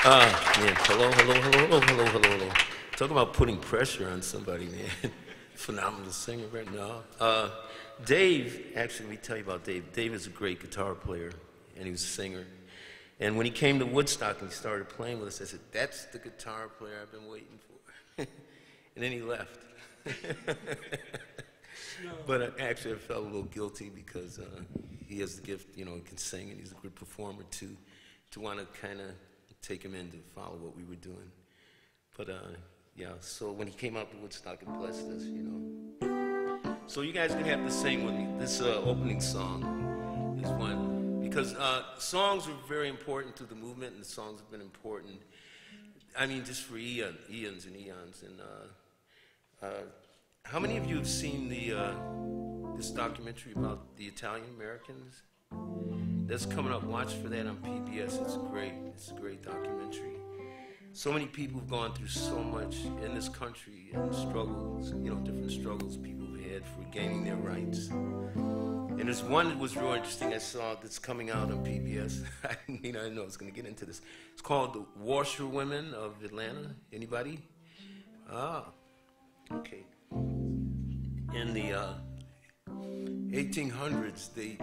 Man, hello. Talk about putting pressure on somebody, man. Phenomenal singer right now. Dave, actually, let me tell you about Dave. Dave is a great guitar player, and he was a singer. And when he came to Woodstock and he started playing with us, I said, that's the guitar player I've been waiting for. And then he left. But actually, I felt a little guilty because he has the gift, you know, he can sing, and he's a good performer, too, to want to kind of take him in to follow what we were doing. But, yeah, so when he came out to Woodstock, it blessed us, you know. So you guys are going to have to sing with me. This opening song is one, because songs are very important to the movement, and the songs have been important, I mean, just for eons and eons. And how many of you have seen this documentary about the Italian Americans? That's coming up. Watch for that on PBS. It's great. It's a great documentary. So many people have gone through so much in this country, and struggles, you know, different struggles people have had for gaining their rights. And there's one that was real interesting I saw that's coming out on PBS. I didn't know I was going to get into this. It's called The Washerwomen of Atlanta. Anybody? Ah, okay. In the 1800s, they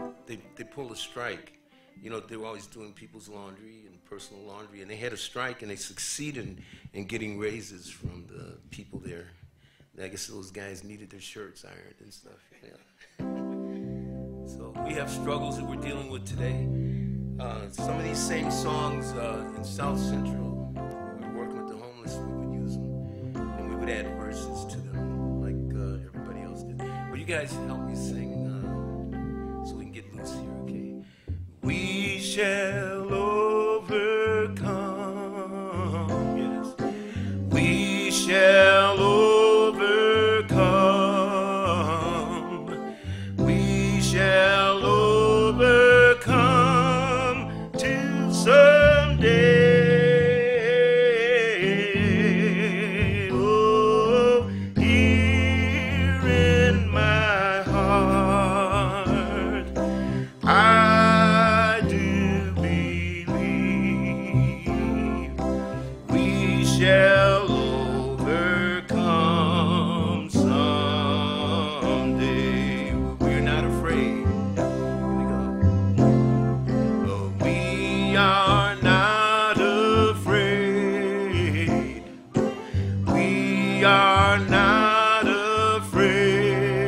pulled a strike. You know, they were always doing people's laundry and personal laundry, and they had a strike, and they succeeded in getting raises from the people there. I guess those guys needed their shirts ironed and stuff. Yeah. So we have struggles that we're dealing with today. Some of these same songs in South Central, we were working with the homeless, we would use them, and we would add verses to them like everybody else did. But you guys help me sing so we can get loose here, okay? We shall overcome, yes. We shall overcome. We shall overcome till someday. Oh, here in my heart, I do believe we shall overcome someday. We're not afraid. Here we go. Oh, we are not afraid. We are not afraid.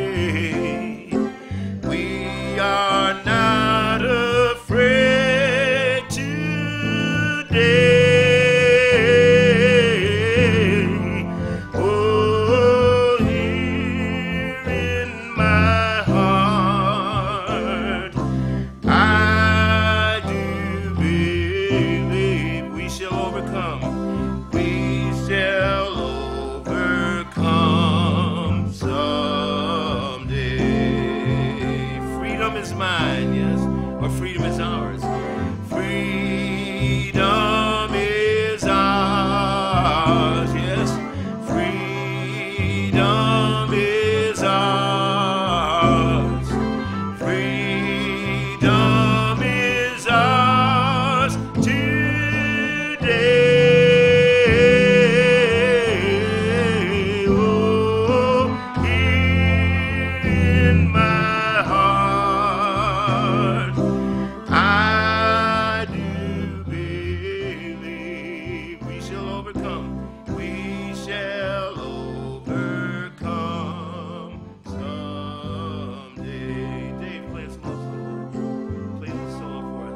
We are not afraid today. Oh, here in my heart, I do believe we shall overcome. We shall overcome someday. Freedom is mine, yes, or freedom is ours. Freedom is ours, yes. Freedom is ours. Freedom is ours today. Oh, here in my heart, I do believe we shall overcome. We shall overcome someday. Dave, play us a little solo. Play a little solo for us.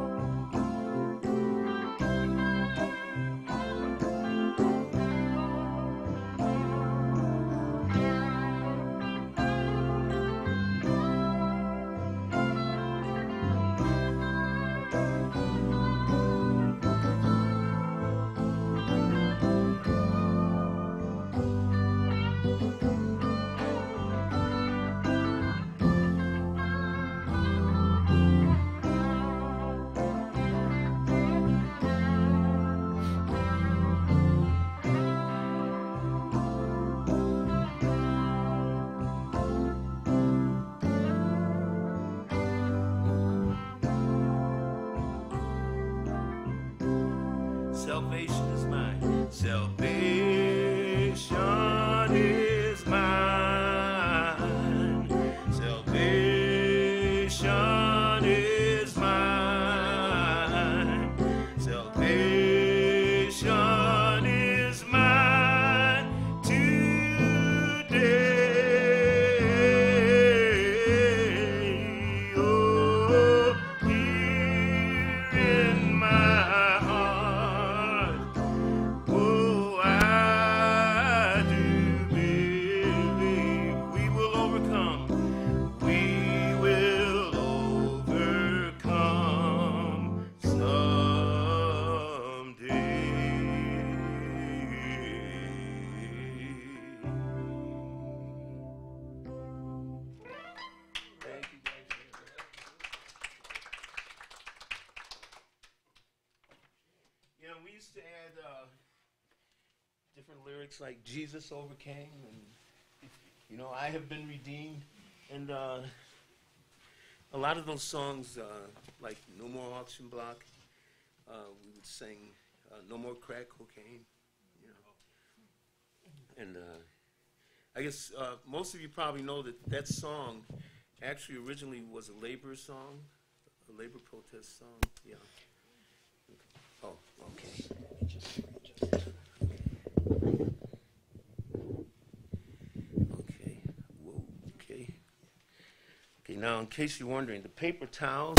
salvation is mine. Salvation is mine. Salvation is mine. Salvation is mine today. Oh, here in my heart. Oh, I do believe we will overcome. We will overcome someday. Thank you, guys. You know, we used to add different lyrics like Jesus overcame, and you know, I have been redeemed, and a lot of those songs, like No More Auction Block, we would sing No More Crack Cocaine, you know, and I guess most of you probably know that that song actually originally was a labor song, a labor protest song, yeah. Oh, okay. Okay. Whoa. Okay. Okay. Now, in case you're wondering, the paper towels.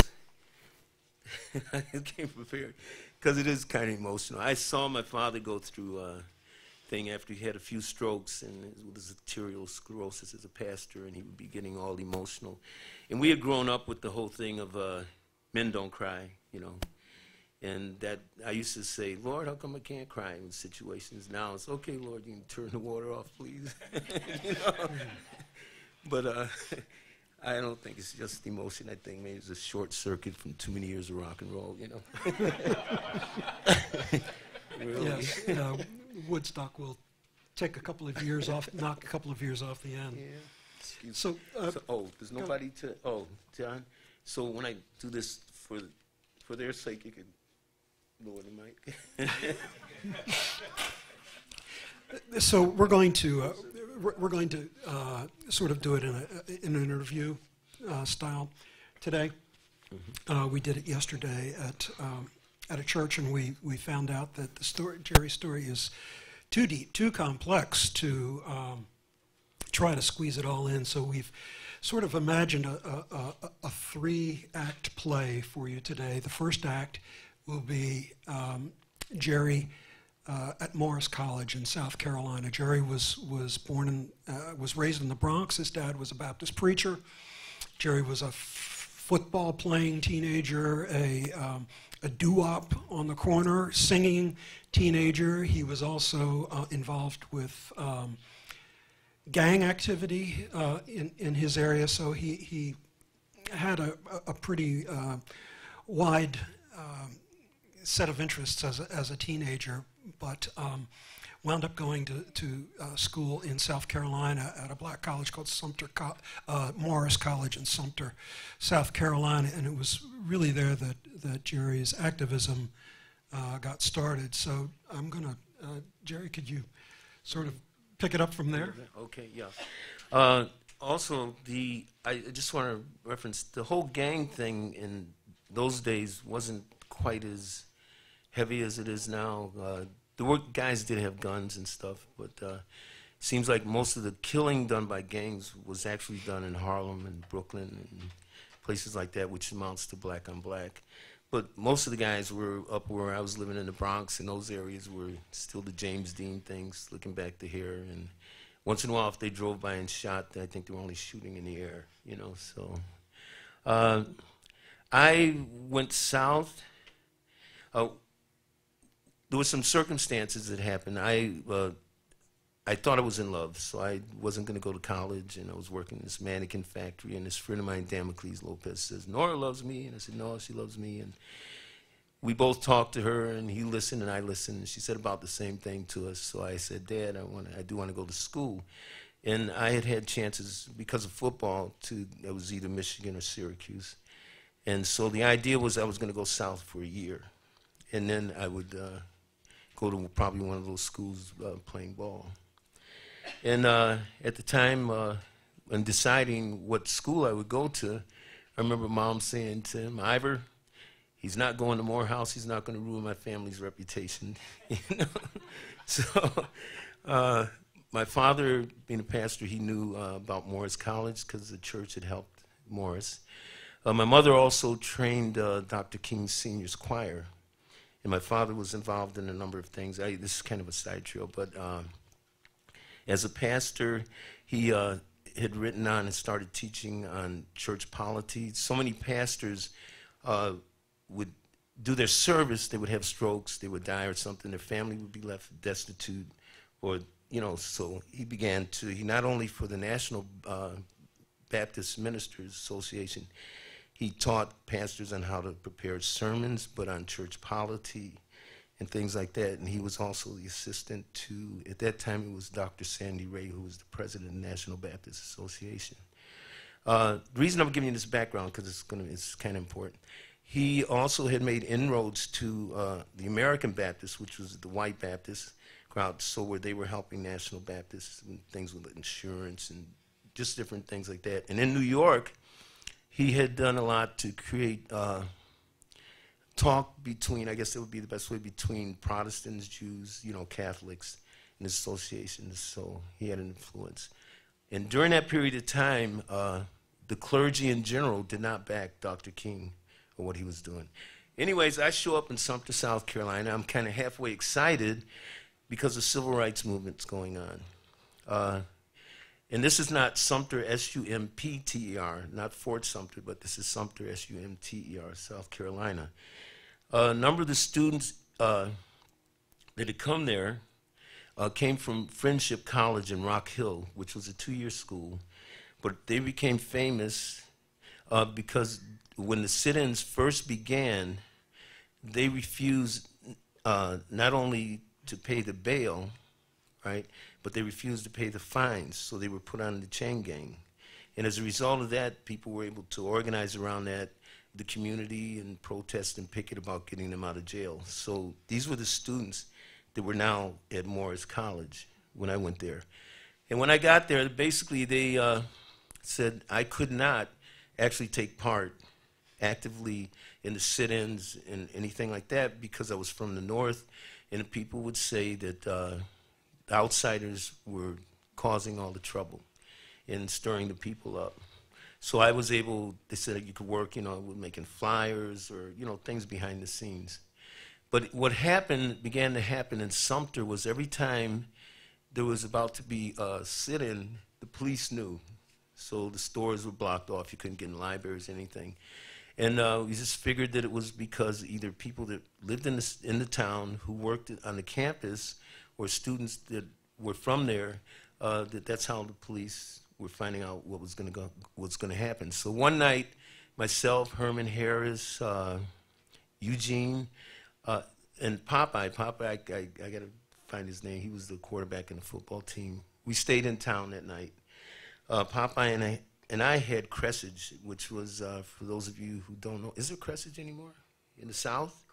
I came prepared because it is kind of emotional. I saw my father go through a thing after he had a few strokes and with his arterial sclerosis as a pastor, and he would be getting all emotional. And we had grown up with the whole thing of men don't cry, you know. And that I used to say, Lord, how come I can't cry in situations? Now it's okay, Lord, you can turn the water off, please. You know? But I don't think it's just emotion. I think maybe it's a short circuit from too many years of rock and roll, you know. Really? Yes, Woodstock will take a couple of years off, knock a couple of years off the end. Yeah. Excuse So, there's nobody to, John, so when I do this for their sake, you can lower the mic. So we're going to sort of do it in an interview style today. Mm-hmm. We did it yesterday at a church, and we found out that the story, Jerry's story, is too deep, too complex to try to squeeze it all in. So we've sort of imagined a 3-act play for you today. The first act will be Jerry at Morris College in South Carolina. Jerry was raised in the Bronx. His dad was a Baptist preacher. Jerry was a football playing teenager, a doo-wop on the corner singing teenager. He was also involved with gang activity in his area, so he had a pretty wide set of interests as a teenager, but wound up going to school in South Carolina at a black college called Morris College in Sumter, South Carolina, and it was really there that Jerry's activism got started. So I'm going to, Jerry, could you sort of pick it up from there? Okay, yeah. Also, I just want to reference the whole gang thing in those days wasn't quite as heavy as it is now. The guys did have guns and stuff, but seems like most of the killing done by gangs was actually done in Harlem and Brooklyn and places like that, which amounts to black on black. But most of the guys were up where I was living in the Bronx, and those areas were still the James Dean things, looking back to here. And once in a while, if they drove by and shot, I think they were only shooting in the air, you know. So I went south. There were some circumstances that happened. I thought I was in love, so I wasn't going to go to college, and I was working in this mannequin factory, and this friend of mine, Damocles Lopez, says, Nora loves me, and I said, no, she loves me, and we both talked to her, and he listened, and I listened, and she said about the same thing to us, so I said, Dad, I do want to go to school, and I had chances, because of football, it was either Michigan or Syracuse, and so the idea was I was going to go south for a year, and then I would go to probably one of those schools playing ball. And at the time, when deciding what school I would go to, I remember Mom saying to him, Ivor, he's not going to Morehouse. He's not going to ruin my family's reputation. You know? So my father, being a pastor, he knew about Morris College because the church had helped Morris. My mother also trained Dr. King's Seniors Choir. And my father was involved in a number of things. This is kind of a side trail, but as a pastor, he had written on and started teaching on church polity. So many pastors would do their service, they would have strokes, they would die or something, their family would be left destitute, or, you know, so he not only for the National Baptist Ministers Association, he taught pastors on how to prepare sermons, but on church polity and things like that. And he was also the assistant to, at that time, it was Dr. Sandy Ray, who was the president of the National Baptist Association. The reason I'm giving you this background, because it's kind of important. He also had made inroads to the American Baptist, which was the white Baptist crowd, so where they were helping National Baptists and things with insurance and just different things like that. And in New York, he had done a lot to create talk between, I guess that would be the best way, between Protestants, Jews, you know, Catholics, and associations. So he had an influence. And during that period of time, the clergy in general did not back Dr. King or what he was doing. Anyways, I show up in Sumter, South Carolina. I'm kind of halfway excited because the civil rights movement's going on. And this is not Sumter, S-U-M-P-T-E-R, not Fort Sumter, but this is Sumter, S-U-M-T-E-R, South Carolina. A number of the students that had come there came from Friendship College in Rock Hill, which was a 2-year school. But they became famous because when the sit-ins first began, they refused not only to pay the bail, right, but they refused to pay the fines, so they were put on the chain gang. And as a result of that, people were able to organize around that, the community, and protest and picket about getting them out of jail. So these were the students that were now at Morris College when I went there. And when I got there, basically they said I could not actually take part actively in the sit-ins and anything like that because I was from the North, and people would say that the outsiders were causing all the trouble and stirring the people up. So I was able, they said you could work, you know, with making flyers or, you know, things behind the scenes. But what began to happen in Sumter was every time there was about to be a sit-in, the police knew. So the stores were blocked off. You couldn't get in libraries or anything. And we just figured that it was because either people that lived in the town who worked on the campus or students that were from there, that's how the police were finding out what was going to happen. So one night, myself, Herman Harris, Eugene, and Popeye, I got to find his name. He was the quarterback in the football team. We stayed in town that night. Popeye and I had Cressage, which was, for those of you who don't know, is there Cressage anymore in the South?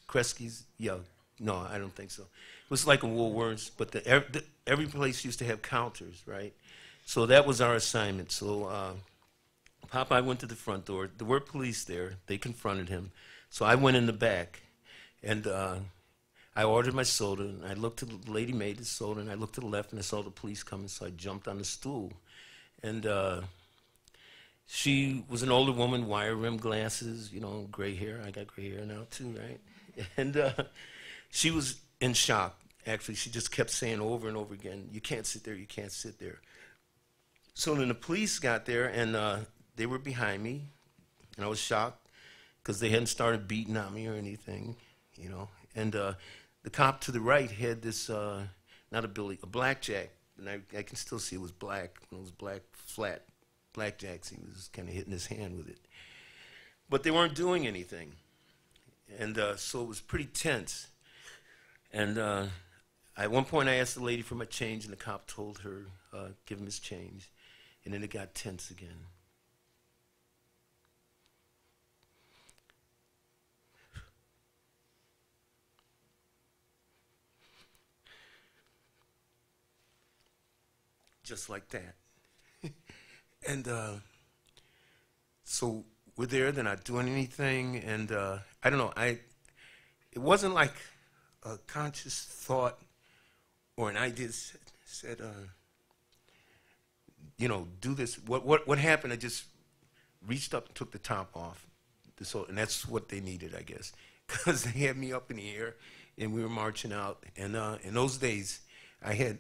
Kresge's, yeah. No, I don't think so. It was like a Woolworths, but every place used to have counters, right? So that was our assignment. So Popeye went to the front door. There were police there. They confronted him. So I went in the back, and I ordered my soda, and I looked to the lady made the soda, and I looked to the left, and I saw the police coming, so I jumped on the stool. And she was an older woman, wire-rimmed glasses, you know, gray hair. I got gray hair now, too, right? And she was in shock, actually. She just kept saying over and over again, you can't sit there, you can't sit there. So then the police got there, and they were behind me, and I was shocked because they hadn't started beating on me or anything, you know. And the cop to the right had this, not a billy, a blackjack, and I can still see it was black, it was black, flat blackjacks. He was kind of hitting his hand with it. But they weren't doing anything. And so it was pretty tense. And at one point I asked the lady for my change, and the cop told her, give him his change. And then it got tense again. just like that. And so we're there, they're not doing anything, and I don't know, it wasn't like a conscious thought or an idea said, you know, do this. What happened, I just reached up and took the top off, and that's what they needed, I guess, because they had me up in the air, and we were marching out, and in those days, I had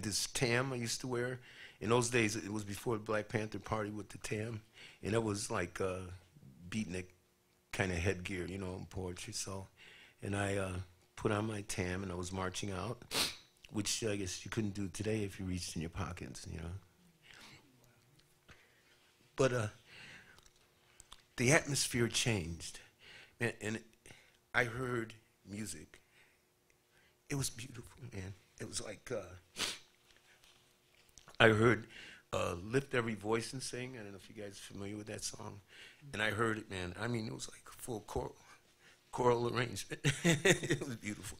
this tam I used to wear. In those days, it was before the Black Panther Party with the tam, and it was like beatnik kind of headgear, you know, in poetry. So, and I put on my tam, and I was marching out, which I guess you couldn't do today if you reached in your pockets, you know. But the atmosphere changed, and I heard music. It was beautiful, man. It was like I heard Lift Every Voice and Sing. I don't know if you guys are familiar with that song. And I heard it, man. I mean, it was like a full choral arrangement. It was beautiful.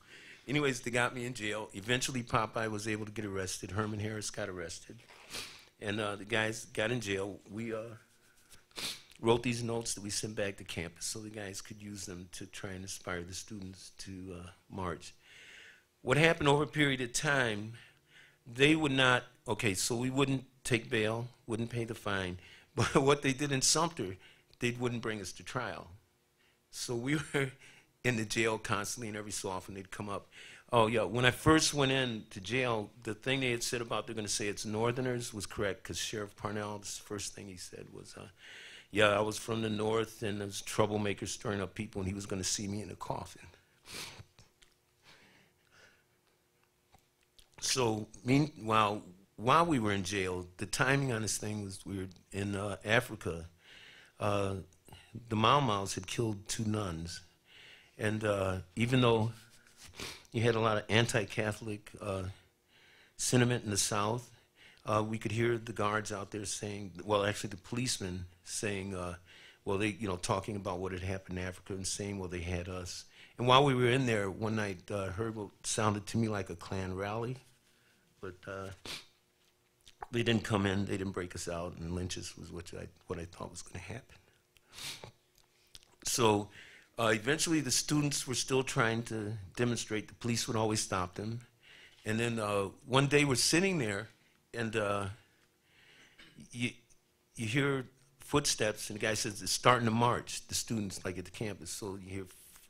Anyways, they got me in jail. Eventually, Popeye was able to get arrested. Herman Harris got arrested. And the guys got in jail. We wrote these notes that we sent back to campus so the guys could use them to try and inspire the students to march. What happened over a period of time, they would not, okay, so we wouldn't take bail, wouldn't pay the fine, but what they did in Sumter, they wouldn't bring us to trial. So we were in the jail constantly, and every so often they'd come up. Oh, yeah, when I first went into jail, the thing they had said about they're going to say it's Northerners was correct, because Sheriff Parnell, the first thing he said was, yeah, I was from the North, and there's troublemakers stirring up people, and he was going to see me in a coffin. So, meanwhile, while we were in jail, the timing on this thing was weird. In Africa, the Mau Maus had killed 2 nuns. And even though you had a lot of anti-Catholic sentiment in the South, we could hear the guards out there saying, well, actually the policemen saying, well, they, you know, talking about what had happened in Africa and saying, well, they had us. And while we were in there, one night, heard what sounded to me like a Klan rally. But they didn't come in, they didn't break us out, and lynch us was what I thought was going to happen. So eventually the students were still trying to demonstrate. The police would always stop them. And then one day we're sitting there, and you hear footsteps, and the guy says it's starting to march, the students, like at the campus. So you hear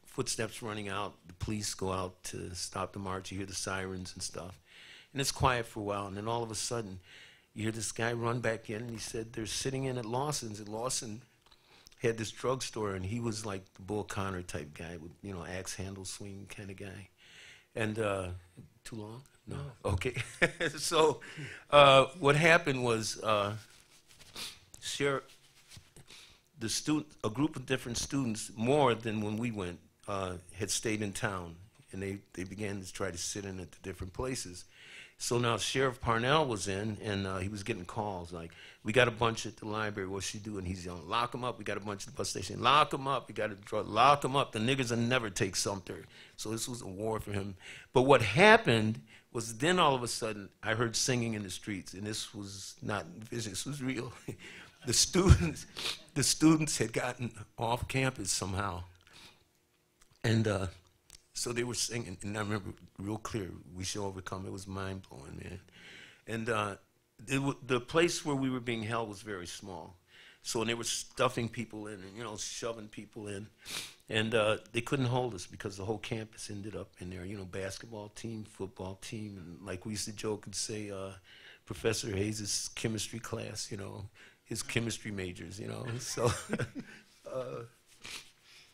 footsteps running out, the police go out to stop the march, you hear the sirens and stuff. And it's quiet for a while, and then all of a sudden, you hear this guy run back in, and he said they're sitting in at Lawson's, and Lawson had this drugstore, and he was like the Bull Connor type guy with, you know, axe handle swing kind of guy. And too long? No. Okay. So what happened was a group of different students, more than when we went, had stayed in town, and they began to try to sit in at the different places. So now Sheriff Parnell was in, and he was getting calls like, we got a bunch at the library, what's she doing? He's yelling, lock them up. We got a bunch at the bus station, lock them up. We got to lock them up. The niggers will never take Sumter. So this was a war for him. But what happened was then all of a sudden, I heard singing in the streets, and this was not vision, this was real. The students had gotten off campus somehow. And so they were singing, and I remember real clear, we shall overcome. It was mind-blowing, man. And the place where we were being held was very small. So they were stuffing people in and, you know, shoving people in. And they couldn't hold us because the whole campus ended up in there, you know, basketball team, football team. And like we used to joke and say, Professor Hayes' chemistry class, you know, his chemistry majors, you know. So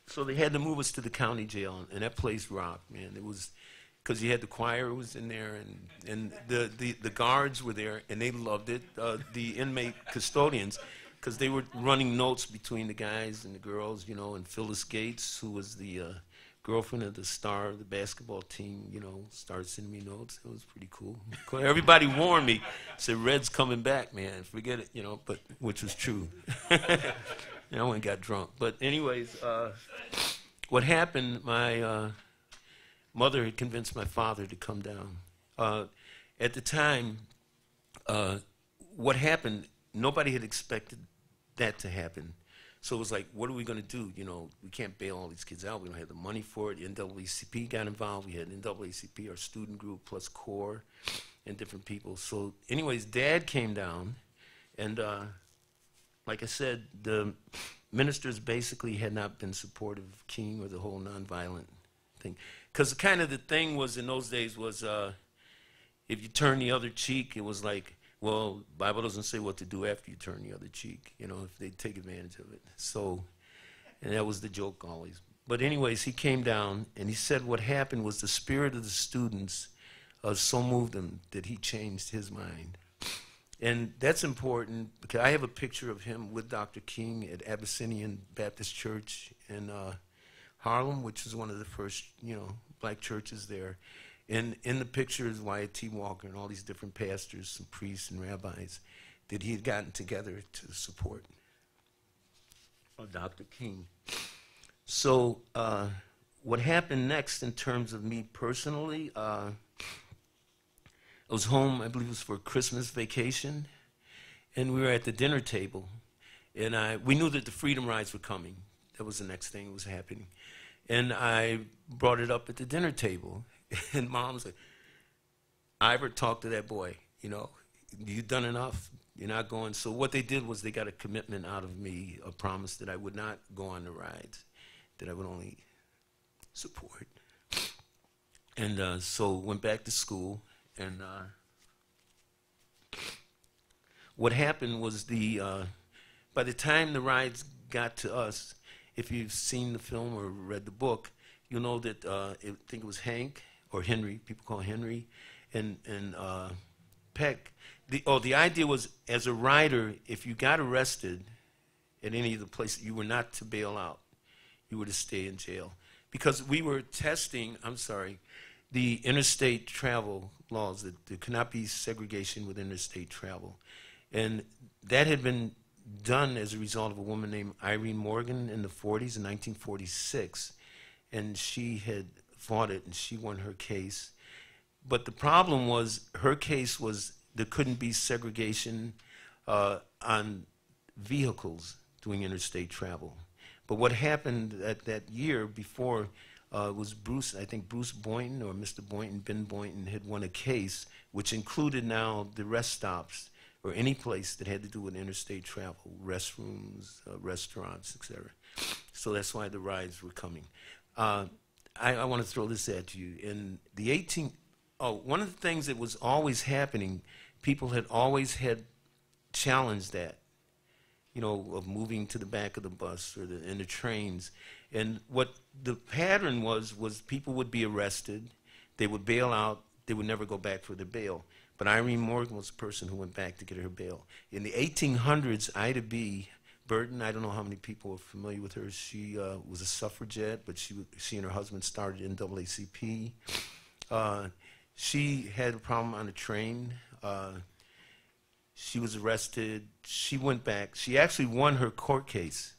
so they had to move us to the county jail, and that place rocked, man. It was, because you had the choir was in there, and the guards were there, and they loved it. The inmate custodians, because they were running notes between the guys and the girls, you know, and Phyllis Gates, who was the girlfriend of the star of the basketball team, you know, started sending me notes. It was pretty cool. Everybody warned me, said, Red's coming back, man, forget it, you know, but which was true. I went and got drunk. But anyways, what happened, my mother had convinced my father to come down. At the time, uh, what happened, nobody had expected that to happen. So it was like, what are we going to do? You know, we can't bail all these kids out. We don't have the money for it. The NAACP got involved. We had NAACP, our student group, plus CORE, and different people. So anyways, Dad came down, and like I said, the ministers basically had not been supportive of King or the whole nonviolent thing. Because kind of the thing was in those days was if you turn the other cheek, it was like, well, Bible doesn't say what to do after you turn the other cheek, you know, if they take advantage of it. So, and that was the joke always. But anyways, he came down and he said what happened was the spirit of the students so moved him that he changed his mind. And that's important because I have a picture of him with Dr. King at Abyssinian Baptist Church in Harlem, which is one of the first, you know, black churches there. And in the picture is Wyatt T. Walker and all these different pastors, some priests and rabbis that he had gotten together to support Dr. King. So what happened next in terms of me personally, I was home, I believe it was for Christmas vacation, and we were at the dinner table, and we knew that the Freedom Rides were coming. That was the next thing that was happening. And I brought it up at the dinner table, and Mom said, Ivor, talk to that boy, you know, you've done enough, you're not going. So what they did was they got a commitment out of me, a promise that I would not go on the rides, that I would only support. And so went back to school, and what happened was by the time the rides got to us, if you've seen the film or read the book, you'll know that I think it was Hank, or Henry, people call Henry, and Peck. The idea was, as a rider, if you got arrested at any of the places, you were not to bail out. You were to stay in jail. Because we were testing, the interstate travel laws, that there cannot be segregation with interstate travel. And that had been done as a result of a woman named Irene Morgan in the 40s, in 1946. And she had fought it, and she won her case. But the problem was, her case was there couldn't be segregation on vehicles doing interstate travel. But what happened that year before was Bruce, I think Bruce Boynton or Mr. Boynton, Ben Boynton, had won a case which included now the rest stops or any place that had to do with interstate travel, restrooms, restaurants, etc. So that's why the rides were coming. I want to throw this at you. In the one of the things that was always happening, people had always had challenged that, you know, of moving to the back of the bus or in the trains. And what the pattern was people would be arrested, they would bail out, they would never go back for their bail. But Irene Morgan was the person who went back to get her bail. In the 1800s, Ida B. Burton, I don't know how many people are familiar with her. She was a suffragette, but she and her husband started NAACP. She had a problem on a train. She was arrested. She went back. She actually won her court case,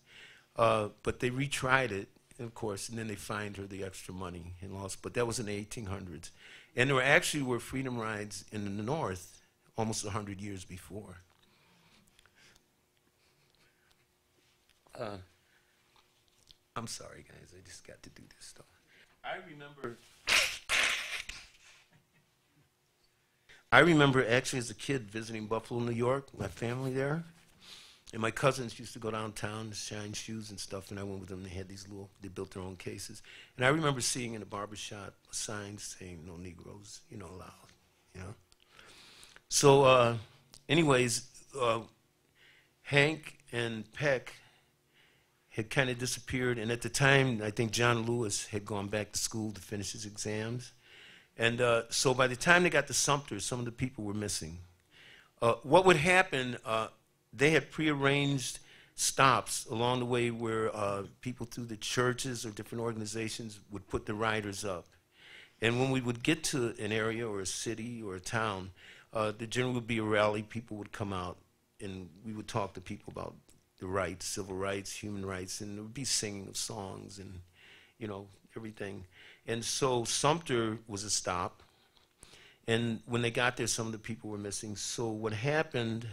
but they retried it, of course, and then they fined her the extra money and lost. But that was in the 1800s. And there actually were freedom rides in the North almost 100 years before. I'm sorry, guys. I just got to do this stuff. I remember actually as a kid visiting Buffalo, New York, my family there. And my cousins used to go downtown to shine shoes and stuff, and I went with them. They had they built their own cases. And I remember seeing in a barbershop signs saying, no Negroes, you know, allowed, you know. So anyways, Hank and Peck had kind of disappeared, and at the time, I think John Lewis had gone back to school to finish his exams. And so by the time they got to Sumter, some of the people were missing. What would happen, they had prearranged stops along the way where people through the churches or different organizations would put the riders up. And when we would get to an area or a city or a town, there generally would be a rally, people would come out, and we would talk to people about the rights, civil rights, human rights, and there would be singing of songs and, you know, everything. And so Sumter was a stop. And when they got there, some of the people were missing. So what happened,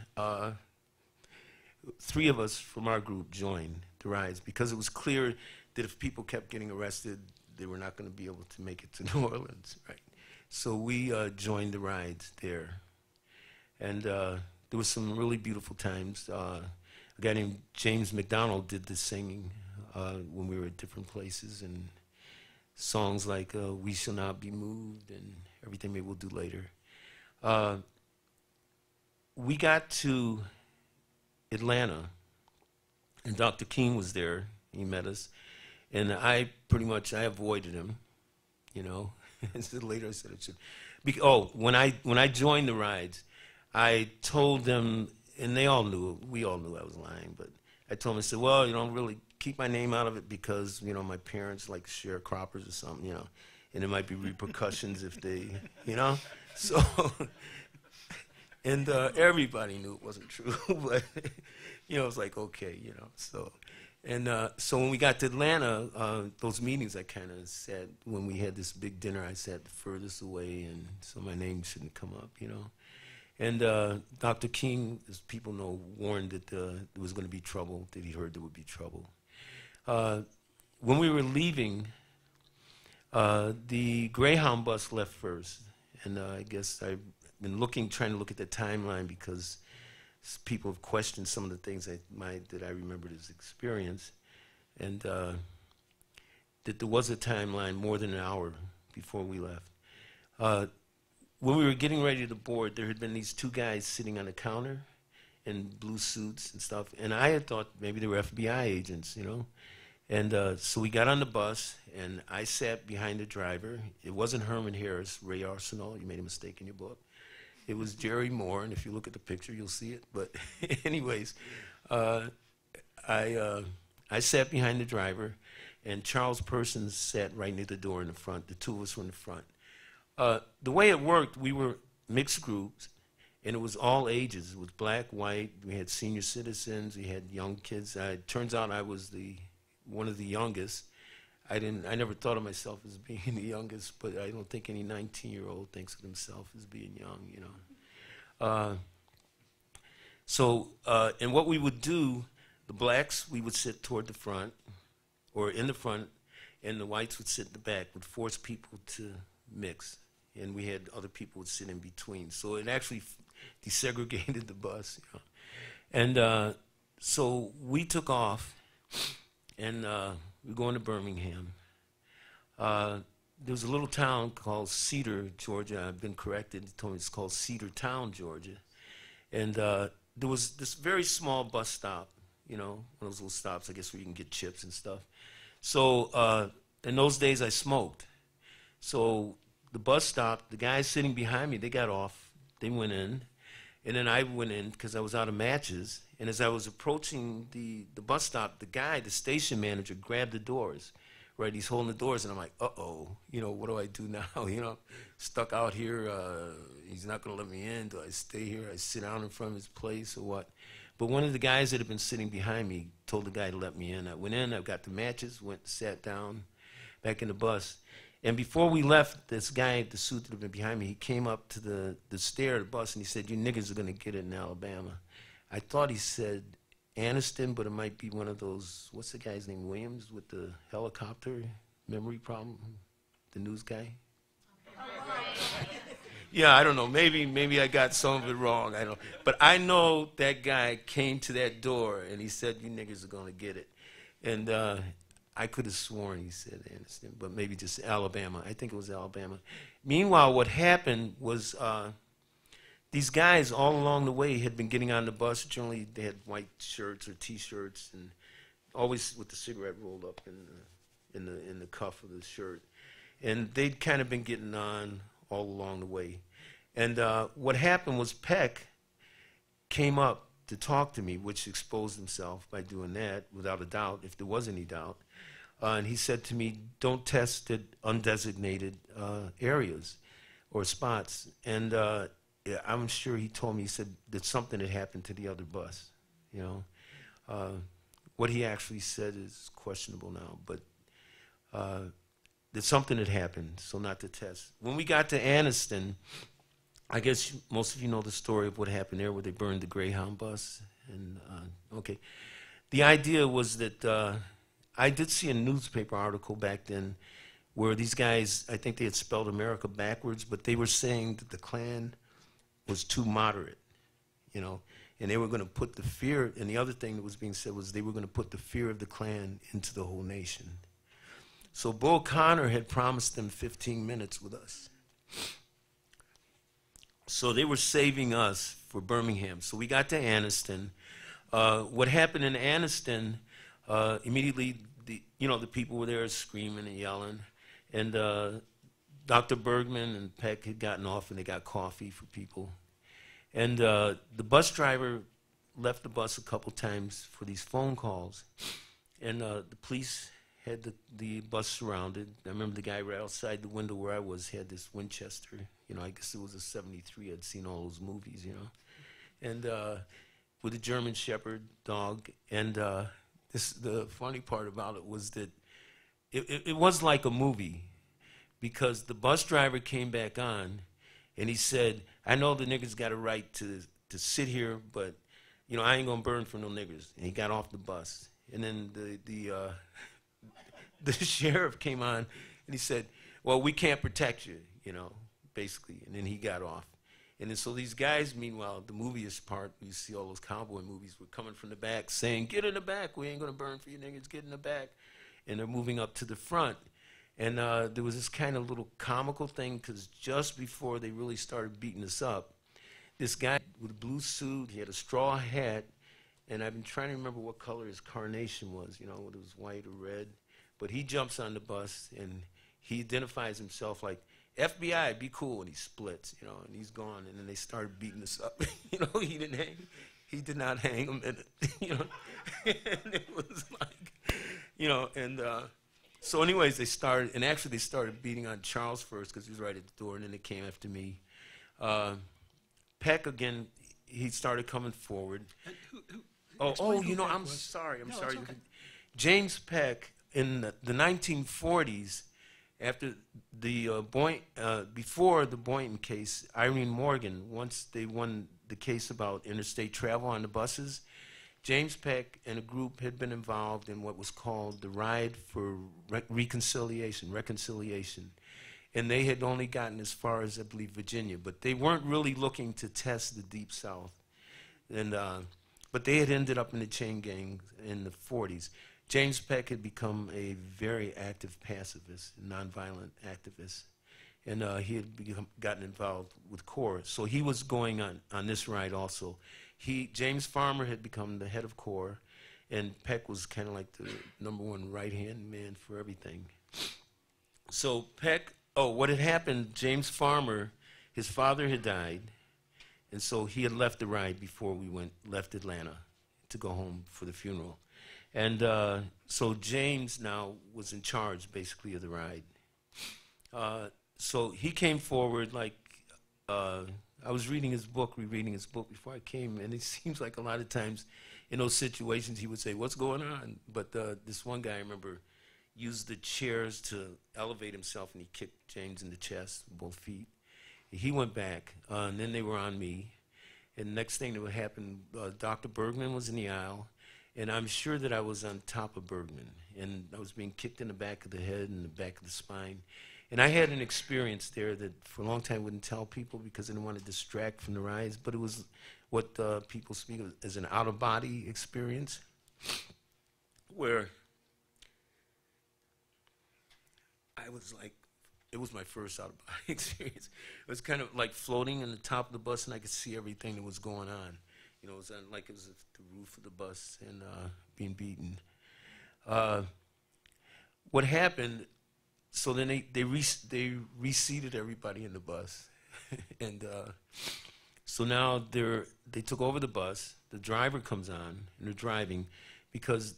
3 of us from our group joined the rides because it was clear that if people kept getting arrested, they were not going to be able to make it to New Orleans, right? So we joined the rides there. And there were some really beautiful times. A guy named James McDonald did the singing when we were at different places, and songs like We Shall Not Be Moved and Everything Maybe We'll Do Later. We got to Atlanta, and Dr. King was there. He met us, and I avoided him, you know. Later I said it should. When I joined the rides, I told them, and they all knew, we all knew I was lying, but I told them, I said, well, you know, really keep my name out of it because, you know, my parents like sharecroppers or something, you know, and there might be repercussions if they, you know. So, and everybody knew it wasn't true, but, you know, it was like, okay, you know, so. And so when we got to Atlanta, those meetings I kind of sat, when we had this big dinner, I sat the furthest away, and so my name shouldn't come up, you know. And Dr. King, as people know, warned that there was going to be trouble, that he heard there would be trouble. When we were leaving, the Greyhound bus left first, and I guess I've been trying to look at the timeline because people have questioned some of the things that I remembered as experience, and that there was a timeline more than an hour before we left. When we were getting ready to board, there had been these 2 guys sitting on a counter in blue suits and stuff, and I had thought maybe they were FBI agents, you know. And so we got on the bus, and I sat behind the driver. It wasn't Herman Harris, Ray Arsenal. You made a mistake in your book. It was Jerry Moore, and if you look at the picture, you'll see it. But anyways, I sat behind the driver, and Charles Persons sat right near the door in the front. The 2 of us were in the front. The way it worked, we were mixed groups, and it was all ages. It was black, white. We had senior citizens. We had young kids. It turns out I was one of the youngest. I never thought of myself as being the youngest, but I don't think any 19-year-old thinks of himself as being young, you know. And what we would do, the blacks, we would sit toward the front, or in the front, and the whites would sit in the back, would force people to mix. And we had other people would sit in between. So it actually desegregated the bus, you know. And so we took off, and we're going to Birmingham. There was a little town called Cedar, Georgia. I've been corrected. They told me it's called Cedar Town, Georgia. And there was this very small bus stop, you know, one of those little stops, I guess, where you can get chips and stuff. So in those days, I smoked. So the bus stopped. The guys sitting behind me, they got off. They went in. And then I went in because I was out of matches. And as I was approaching the bus stop, the station manager, grabbed the doors, right? He's holding the doors, and I'm like, uh-oh, you know, what do I do now? You know, stuck out here, he's not going to let me in. Do I stay here? I sit down in front of his place or what? But one of the guys that had been sitting behind me told the guy to let me in. I went in, I got the matches, sat down, back in the bus. And before we left, this guy, the suit that had been behind me, he came up to the stair of the bus, and he said, you niggas are going to get it in Alabama. I thought he said Aniston, but it might be one of those, what's the guy's name, Williams, with the helicopter memory problem, the news guy? Yeah, I don't know. Maybe I got some of it wrong. I don't know. But I know that guy came to that door, and he said, you niggas are going to get it. And I could have sworn he said Aniston, but maybe just Alabama. I think it was Alabama. Meanwhile, what happened was these guys all along the way had been getting on the bus. Generally, they had white shirts or T-shirts, and always with the cigarette rolled up in the cuff of the shirt. And they'd kind of been getting on all along the way. And what happened was Peck came up to talk to me, which exposed himself by doing that, without a doubt, if there was any doubt. And he said to me, don't test at undesignated areas or spots. And yeah, I'm sure he told me, he said that something had happened to the other bus, you know. What he actually said is questionable now, but that something had happened, so not to test. When we got to Aniston, I guess most of you know the story of what happened there, where they burned the Greyhound bus. And okay, the idea was that I did see a newspaper article back then where these guys, I think they had spelled America backwards, but they were saying that the Klan was too moderate, you know, and they were going to put the fear, and the other thing that was being said was they were going to put the fear of the Klan into the whole nation. So Bull Connor had promised them 15 minutes with us. So they were saving us for Birmingham. So we got to Anniston. What happened in Anniston, immediately, the people were there screaming and yelling. And Dr. Bergman and Peck had gotten off, and they got coffee for people. And the bus driver left the bus a couple times for these phone calls. And the police had the bus surrounded. I remember the guy right outside the window where I was had this Winchester. You know, I guess it was a '73. I'd seen all those movies, you know. And with a German Shepherd dog. And the funny part about it was that it was like a movie, because the bus driver came back on, and he said, "I know the niggers got a right to sit here, but, you know, I ain't gonna burn for no niggers." And he got off the bus. And then the sheriff came on, and he said, "Well, we can't protect you," you know, basically. And then he got off. And then so these guys, meanwhile, the moviest part, you see all those cowboy movies, were coming from the back saying, "Get in the back, we ain't gonna burn for you niggas, get in the back." And they're moving up to the front. And there was this kind of little comical thing, because just before they really started beating us up, this guy with a blue suit, he had a straw hat, and I've been trying to remember what color his carnation was, you know, whether it was white or red. But he jumps on the bus, and he identifies himself like, "FBI, be cool," and he splits, you know, and he's gone. And then they started beating us up. You know, he did not hang a minute, you know. And it was like, you know, and so anyways, they started beating on Charles first, because he was right at the door, and then they came after me. Peck, again, he started coming forward. You know, I'm sorry. Okay. James Peck, in the 1940s, after before the Boynton case, Irene Morgan, once they won the case about interstate travel on the buses, James Peck and a group had been involved in what was called the Ride for Reconciliation. And they had only gotten as far as, I believe, Virginia, but they weren't really looking to test the Deep South. And but they had ended up in the chain gang in the 40s. James Peck had become a very active pacifist, nonviolent activist, and he had gotten involved with CORE. So he was going on this ride also. James Farmer had become the head of CORE, and Peck was kind of like the #1 right-hand man for everything. So Peck, what had happened, James Farmer, his father had died, and so he had left the ride before we left Atlanta to go home for the funeral. And so James now was in charge, basically, of the ride. So he came forward like, I was rereading his book before I came, and it seems like a lot of times in those situations he would say, "What's going on?" But this one guy, I remember, used the chairs to elevate himself, and he kicked James in the chest, both feet. He went back, and then they were on me. And the next thing that would happen, Dr. Bergman was in the aisle, and I'm sure that I was on top of Bergman, and I was being kicked in the back of the head and the back of the spine. And I had an experience there that for a long time I wouldn't tell people, because I didn't want to distract from the rides, but it was what people speak of as an out-of-body experience, where I was like, it was my first out-of-body experience. It was kind of like floating on the top of the bus, and I could see everything that was going on. You know, it was like it was the roof of the bus and being beaten. What happened, so then they reseated everybody in the bus. And so now they took over the bus. The driver comes on, and they're driving, because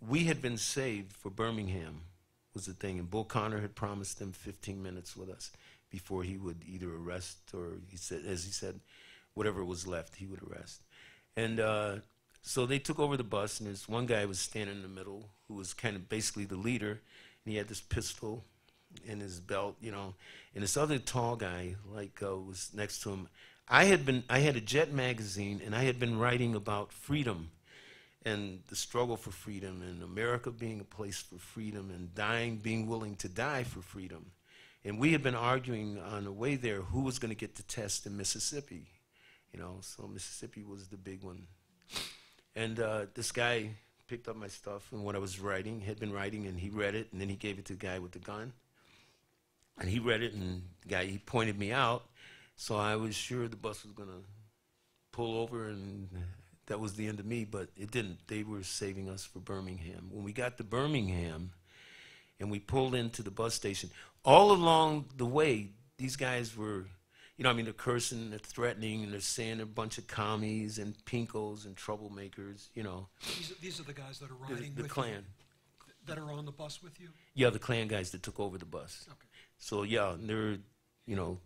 we had been saved for Birmingham, was the thing. And Bull Connor had promised them 15 minutes with us before he would either arrest, or he said, whatever was left, he would arrest. And so they took over the bus, and this one guy was standing in the middle, who was kind of basically the leader, and he had this pistol, in his belt, you know, and this other tall guy, like, was next to him. I had a Jet magazine, and I had been writing about freedom and the struggle for freedom and America being a place for freedom and being willing to die for freedom. And we had been arguing on the way there who was going to get the test in Mississippi, you know, so Mississippi was the big one. And this guy picked up my stuff and what I was writing, had been writing, and he read it, and then he gave it to the guy with the gun. And he read it, and the guy, he pointed me out, so I was sure the bus was going to pull over, and that was the end of me, but it didn't. They were saving us for Birmingham. When we got to Birmingham, and we pulled into the bus station, all along the way, these guys were, you know, I mean, they're cursing, they're threatening, and they're saying they're a bunch of commies and pinkos and troublemakers, you know. These are the guys that are riding the with Klan. you, that are on the bus with you? Yeah, the Klan guys that took over the bus. Okay. So, yeah, they're, you know,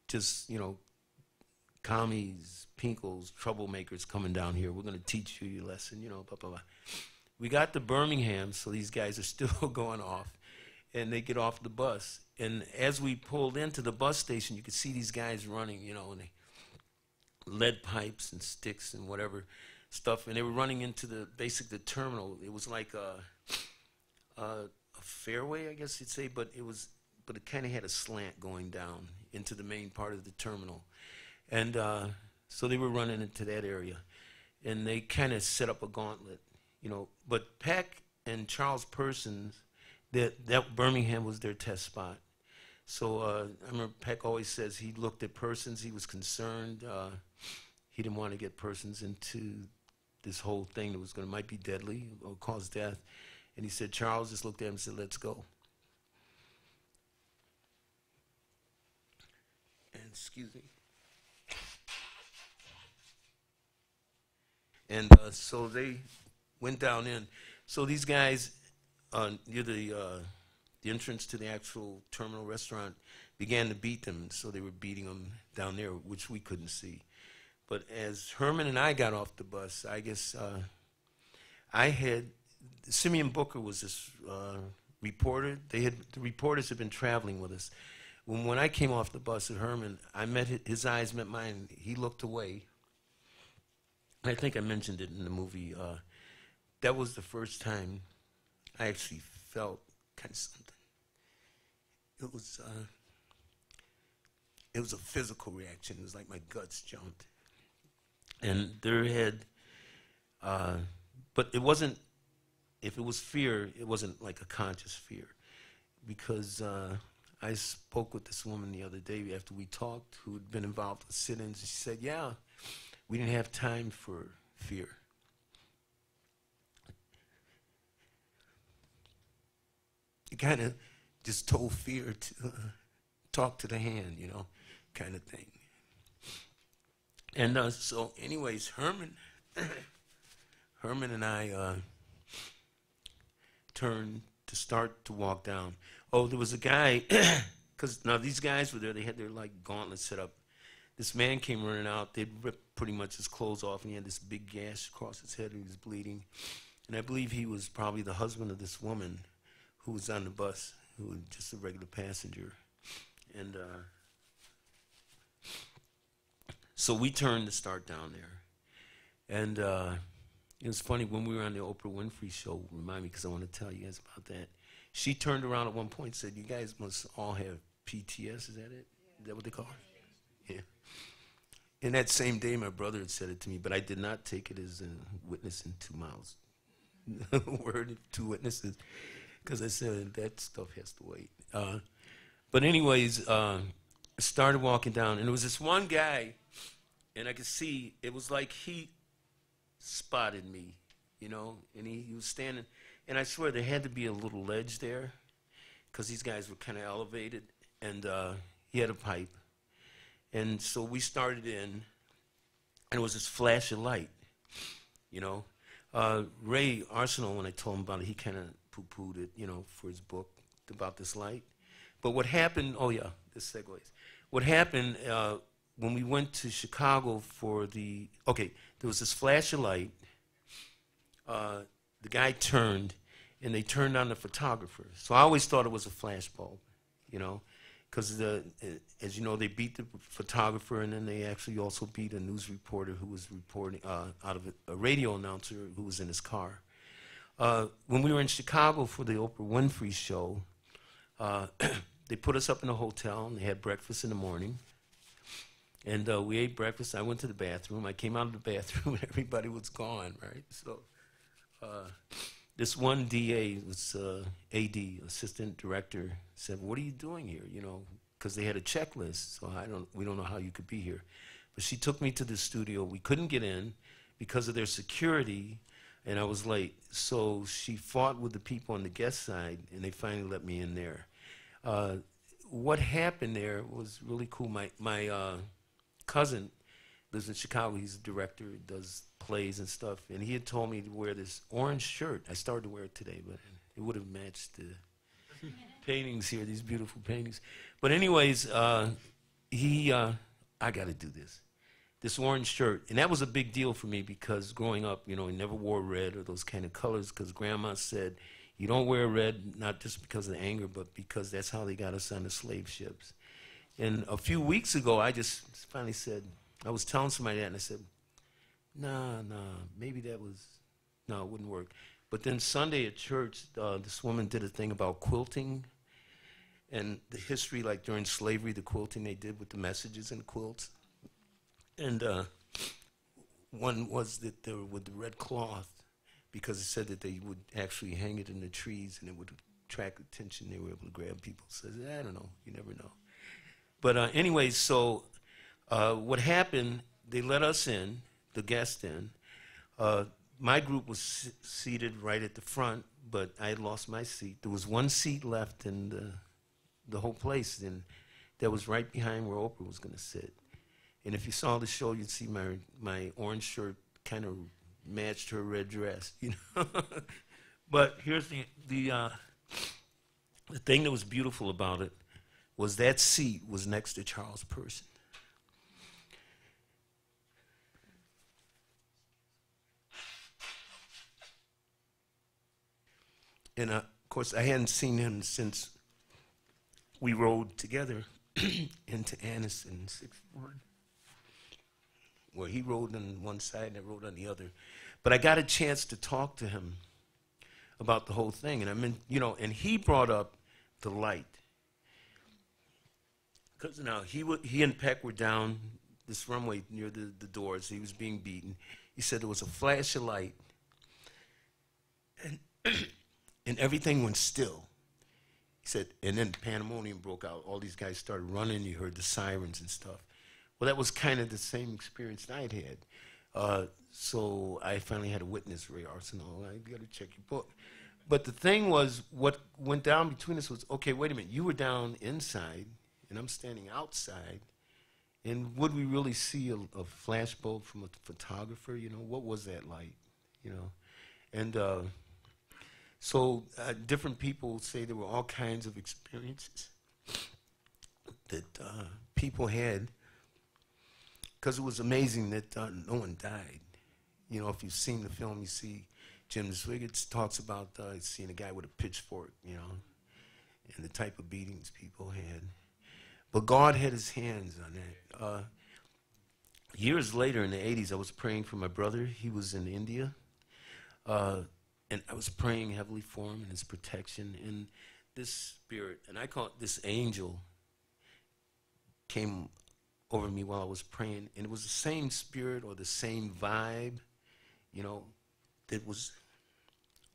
just, you know, commies, pinkos, troublemakers coming down here. We're going to teach you your lesson, you know, blah, blah, blah. We got to Birmingham, so these guys are still going off, and they get off the bus. And as we pulled into the bus station, you could see these guys running, you know, and they lead pipes and sticks and whatever stuff, and they were running into the terminal. It was like a fairway, I guess you'd say, but it kind of had a slant going down into the main part of the terminal. And so they were running into that area, and they kind of set up a gauntlet, you know. But Peck and Charles Persons, that Birmingham was their test spot. So I remember Peck always says he looked at Persons, he was concerned. He didn't want to get Persons into this whole thing that might be deadly or cause death. And he said, Charles just looked at him and said, let's go. And excuse me. And so they went down in. So these guys, near the entrance to the actual terminal restaurant, began to beat them. So they were beating them down there, which we couldn't see. But as Herman and I got off the bus, I guess Simeon Booker was this reporter. The reporters had been traveling with us. When I came off the bus at Herman, his eyes met mine. He looked away. I think I mentioned it in the movie. That was the first time I actually felt kind of something. It was a physical reaction. It was like my guts jumped. And but it wasn't, if it was fear, it wasn't like a conscious fear. Because I spoke with this woman the other day after we talked, who had been involved with sit-ins. She said, yeah, we didn't have time for fear. It kind of just told fear to talk to the hand, you know, kind of thing. And so anyways, Herman and I turned to start to walk down. Oh, there was a guy, because now these guys were there, they had their like gauntlets set up. This man came running out, they'd ripped pretty much his clothes off, and he had this big gash across his head, and he was bleeding. And I believe he was probably the husband of this woman who was on the bus, who was just a regular passenger. And so we turned to start down there. And it was funny, when we were on the Oprah Winfrey show, remind me, because I want to tell you guys about that. She turned around at one point and said, you guys must all have PTS, is that it? Is that what they call it? Yeah. And that same day, my brother had said it to me, but I did not take it as a witness in 2 miles. Word, 2 witnesses. Because I said, that stuff has to wait. But anyways, I started walking down, and there was this one guy, and I could see, it was like he spotted me, you know, and he was standing, and I swear there had to be a little ledge there, because these guys were kind of elevated, and he had a pipe. And so we started in, and it was this flash of light, you know. Ray Arsenal, when I told him about it, he kind of poo-pooed it, you know, for his book about this light. But what happened, oh yeah, this segues. What happened when we went to Chicago for there was this flash of light. The guy turned, and they turned on the photographer. So I always thought it was a flash bulb, you know, because as you know, they beat the photographer, and then they actually also beat a news reporter who was reporting out of a radio announcer who was in his car. When we were in Chicago for the Oprah Winfrey show, they put us up in a hotel, and they had breakfast in the morning. And we ate breakfast. I went to the bathroom. I came out of the bathroom, and everybody was gone, right? So this one DA, was AD, assistant director, said, "What are you doing here?" You know, because they had a checklist. So we don't know how you could be here. But she took me to the studio. We couldn't get in because of their security, and I was late. So she fought with the people on the guest side, and they finally let me in there. What happened there was really cool. My cousin lives in Chicago. He's a director, does plays and stuff, and he had told me to wear this orange shirt. I started to wear it today, but it would have matched the paintings here, these beautiful paintings. But anyways, I got to do this orange shirt. And that was a big deal for me because growing up, you know, I never wore red or those kind of colors because Grandma said, you don't wear red, not just because of the anger, but because that's how they got us on the slave ships. And a few weeks ago, I just finally said, I was telling somebody that, and I said, nah, maybe it wouldn't work. But then Sunday at church, this woman did a thing about quilting and the history, like during slavery, the quilting they did with the messages in quilts. And one was that they were with the red cloth because it said that they would actually hang it in the trees and it would attract attention. They were able to grab people. So I don't know. You never know. But anyways, so what happened, they let us in, the guests in. My group was seated right at the front, but I had lost my seat. There was one seat left in the whole place, and that was right behind where Oprah was going to sit. And if you saw the show, you'd see my orange shirt kind of matched her red dress, you know. But here's the thing that was beautiful about it was that seat was next to Charles Person. And of course, I hadn't seen him since we rode together into Anniston, 6th Ward, where he rode on one side and I rode on the other. But I got a chance to talk to him about the whole thing, and I mean, you know, and he brought up the light. Because now he and Peck were down this runway near the doors. He was being beaten. He said there was a flash of light, and and everything went still. He said, and then pandemonium broke out. All these guys started running. You heard the sirens and stuff. Well, that was kind of the same experience that I'd had. So I finally had a witness, Ray Arsenal. I got to check your book. But the thing was, what went down between us was, okay, wait a minute. You were down inside, and I'm standing outside. And would we really see a flash bulb from a photographer? You know, what was that like? You know, and so different people say there were all kinds of experiences that people had, because it was amazing that no one died. You know, if you've seen the film, you see Jim Zwiggits talks about seeing a guy with a pitchfork, you know, and the type of beatings people had. But God had his hands on that. Years later in the 80s, I was praying for my brother. He was in India. And I was praying heavily for him and his protection. And this spirit, and I call it this angel, came over me while I was praying. And it was the same spirit or the same vibe, you know, that was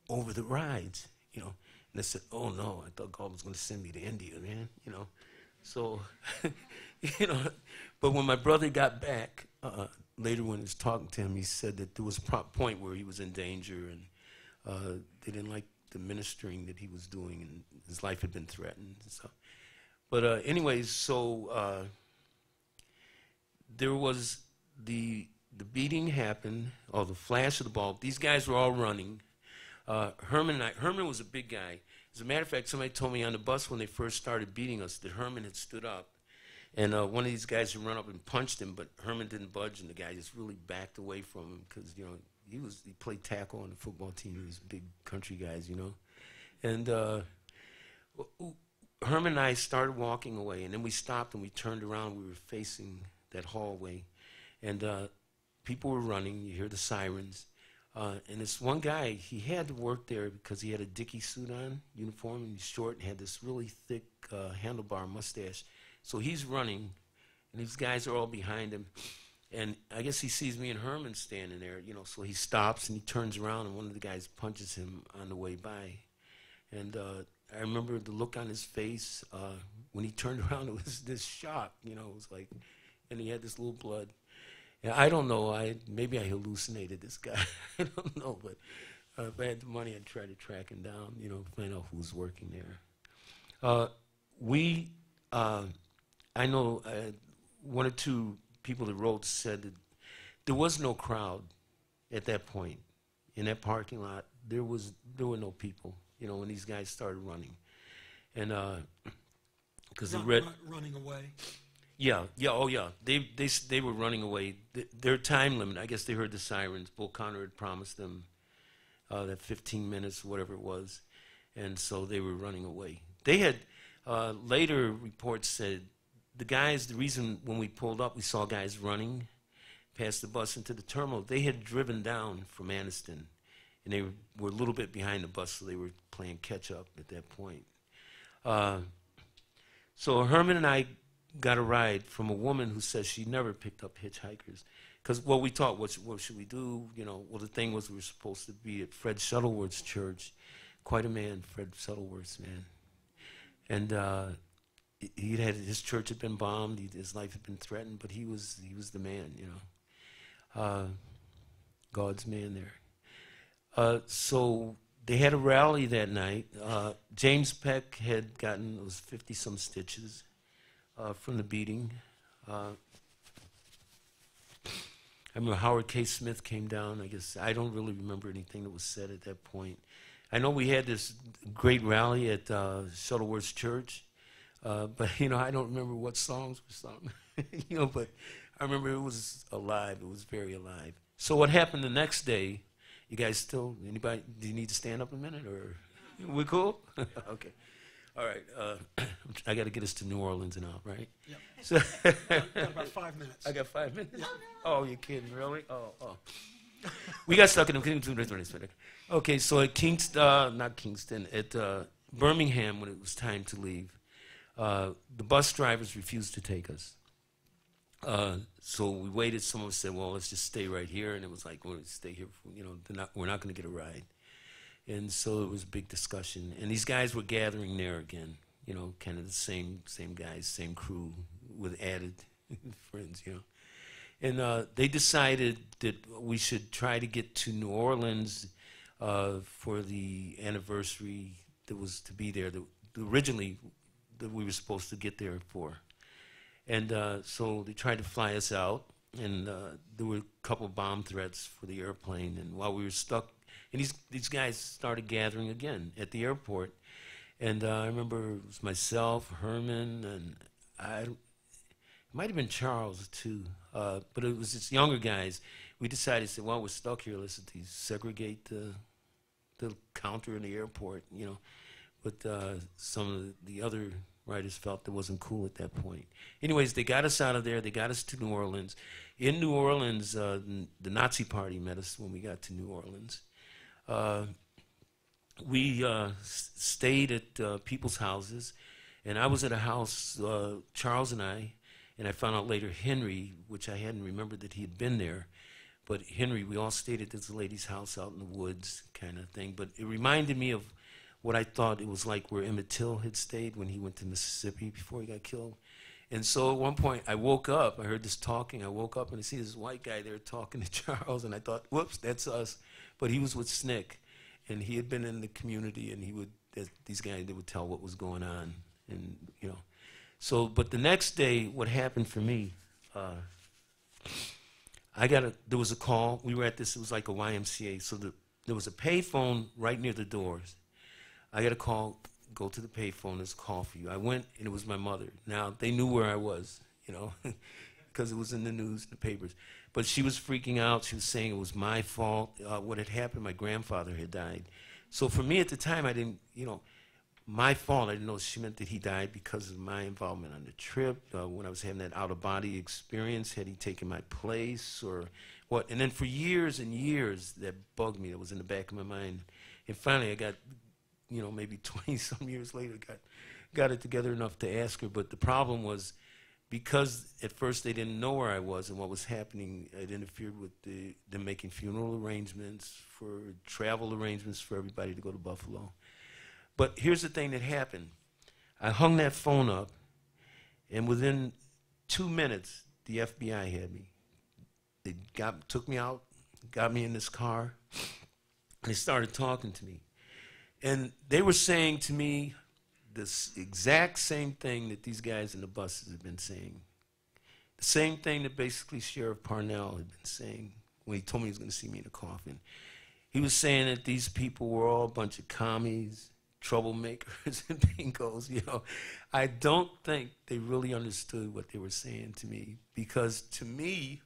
over the rides, you know. And I said, oh no, I thought God was going to send me to India, man, you know. So, you know, but when my brother got back, later when I was talking to him, he said that there was a point where he was in danger and they didn't like the ministering that he was doing, and his life had been threatened and stuff. But anyways, so there was the beating happened, or the flash of the bulb. These guys were all running. Herman was a big guy. As a matter of fact, somebody told me on the bus when they first started beating us that Herman had stood up, and one of these guys had run up and punched him, but Herman didn't budge, and the guy just really backed away from him because, you know, he played tackle on the football team. He was big country guys, you know. And Herman and I started walking away, and then we stopped and we turned around. We were facing that hallway, and people were running. You hear the sirens. And this one guy, he had to work there because he had a Dickie suit on, uniform, and he's short and had this really thick handlebar mustache. So he's running, and these guys are all behind him. And I guess he sees me and Herman standing there, you know, so he stops and he turns around, and one of the guys punches him on the way by. And I remember the look on his face when he turned around. It was this shock, you know. It was like, and he had this little blood. Yeah, I don't know. Maybe I hallucinated this guy. I don't know, but if I had the money, I'd try to track him down, you know, find out who was working there. I know one or two people that wrote said that there was no crowd at that point in that parking lot. There were no people, you know, when these guys started running, and because they read running away. Yeah, oh yeah. They were running away. Their time limit, I guess they heard the sirens. Bull Connor had promised them that 15 minutes, whatever it was, and so they were running away. They had, later reports said, the reason when we pulled up, we saw guys running past the bus into the terminal. They had driven down from Anniston, and they were a little bit behind the bus, so they were playing catch up at that point. So Herman and I got a ride from a woman who says she never picked up hitchhikers. Because we thought, what should we do? You know, well, the thing was we were supposed to be at Fred Shuttleworth's church. Quite a man, Fred Shuttleworth's man. And his church had been bombed. His life had been threatened, but he was the man, you know. God's man there. So they had a rally that night. James Peck had gotten, it was 50-some stitches from the beating. I remember Howard K. Smith came down. I guess I don't really remember anything that was said at that point. I know we had this great rally at Shuttleworth's church, but you know I don't remember what songs were sung. You know, but I remember it was alive. It was very alive. So what happened the next day? You guys still? Anybody? Do you need to stand up a minute, or we cool? Okay. All right, I got to get us to New Orleans and out, right? Yep. So Got about 5 minutes. I got 5 minutes? Oh, you're kidding, really? Oh. We got stuck in the... Okay, so at Kingston, at Birmingham, when it was time to leave, the bus drivers refused to take us. So we waited. Someone said, well, let's just stay right here. And it was like, we'll stay here, you know, we're not going to get a ride. And so it was a big discussion. And these guys were gathering there again, you know, kind of the same guys, same crew with added friends, you know. And they decided that we should try to get to New Orleans for the anniversary that was to be there, originally that we were supposed to get there for. And so they tried to fly us out, and there were a couple of bomb threats for the airplane. And while we were stuck, and these guys started gathering again at the airport. And I remember it was myself, Herman, and it might have been Charles too, but it was just younger guys. We decided, said, well, we're stuck here. Let's segregate the counter in the airport, you know. But some of the other writers felt that wasn't cool at that point. Anyways, they got us out of there. They got us to New Orleans. In New Orleans, the Nazi Party met us when we got to New Orleans. We stayed at people's houses, and I was at a house, Charles and I found out later Henry, which I hadn't remembered that he had been there, but Henry, we all stayed at this lady's house out in the woods kind of thing, but it reminded me of what I thought it was like where Emmett Till had stayed when he went to Mississippi before he got killed. And so at one point I woke up, I heard this talking, I woke up and I see this white guy there talking to Charles, and I thought, whoops, that's us. But he was with SNCC, and he had been in the community, and he would, these guys, they would tell what was going on, and you know. So, but the next day, what happened for me, there was a call. We were at this, it was like a YMCA, so there was a payphone right near the doors. I got a call, go to the payphone, there's a call for you. I went, and it was my mother. Now, they knew where I was, you know, because it was in the news, the papers. But she was freaking out. She was saying it was my fault. What had happened, my grandfather had died. So for me at the time, I didn't, you know, my fault. I didn't know she meant that he died because of my involvement on the trip, when I was having that out-of-body experience. Had he taken my place or what? And then for years and years, that bugged me. That was in the back of my mind. And finally, I got, maybe 20-some years later, got it together enough to ask her. But the problem was, because at first they didn't know where I was and what was happening, it interfered with them making funeral arrangements, for travel arrangements for everybody to go to Buffalo. But here's the thing that happened. I hung that phone up, and within 2 minutes, the FBI had me. They took me out, got me in this car, and they started talking to me. And they were saying to me this exact same thing that these guys in the buses have been saying. The same thing that basically Sheriff Parnell had been saying when he told me he was going to see me in a coffin. He was saying that these people were all a bunch of commies, troublemakers, and bingos. I don't think they really understood what they were saying to me, because to me,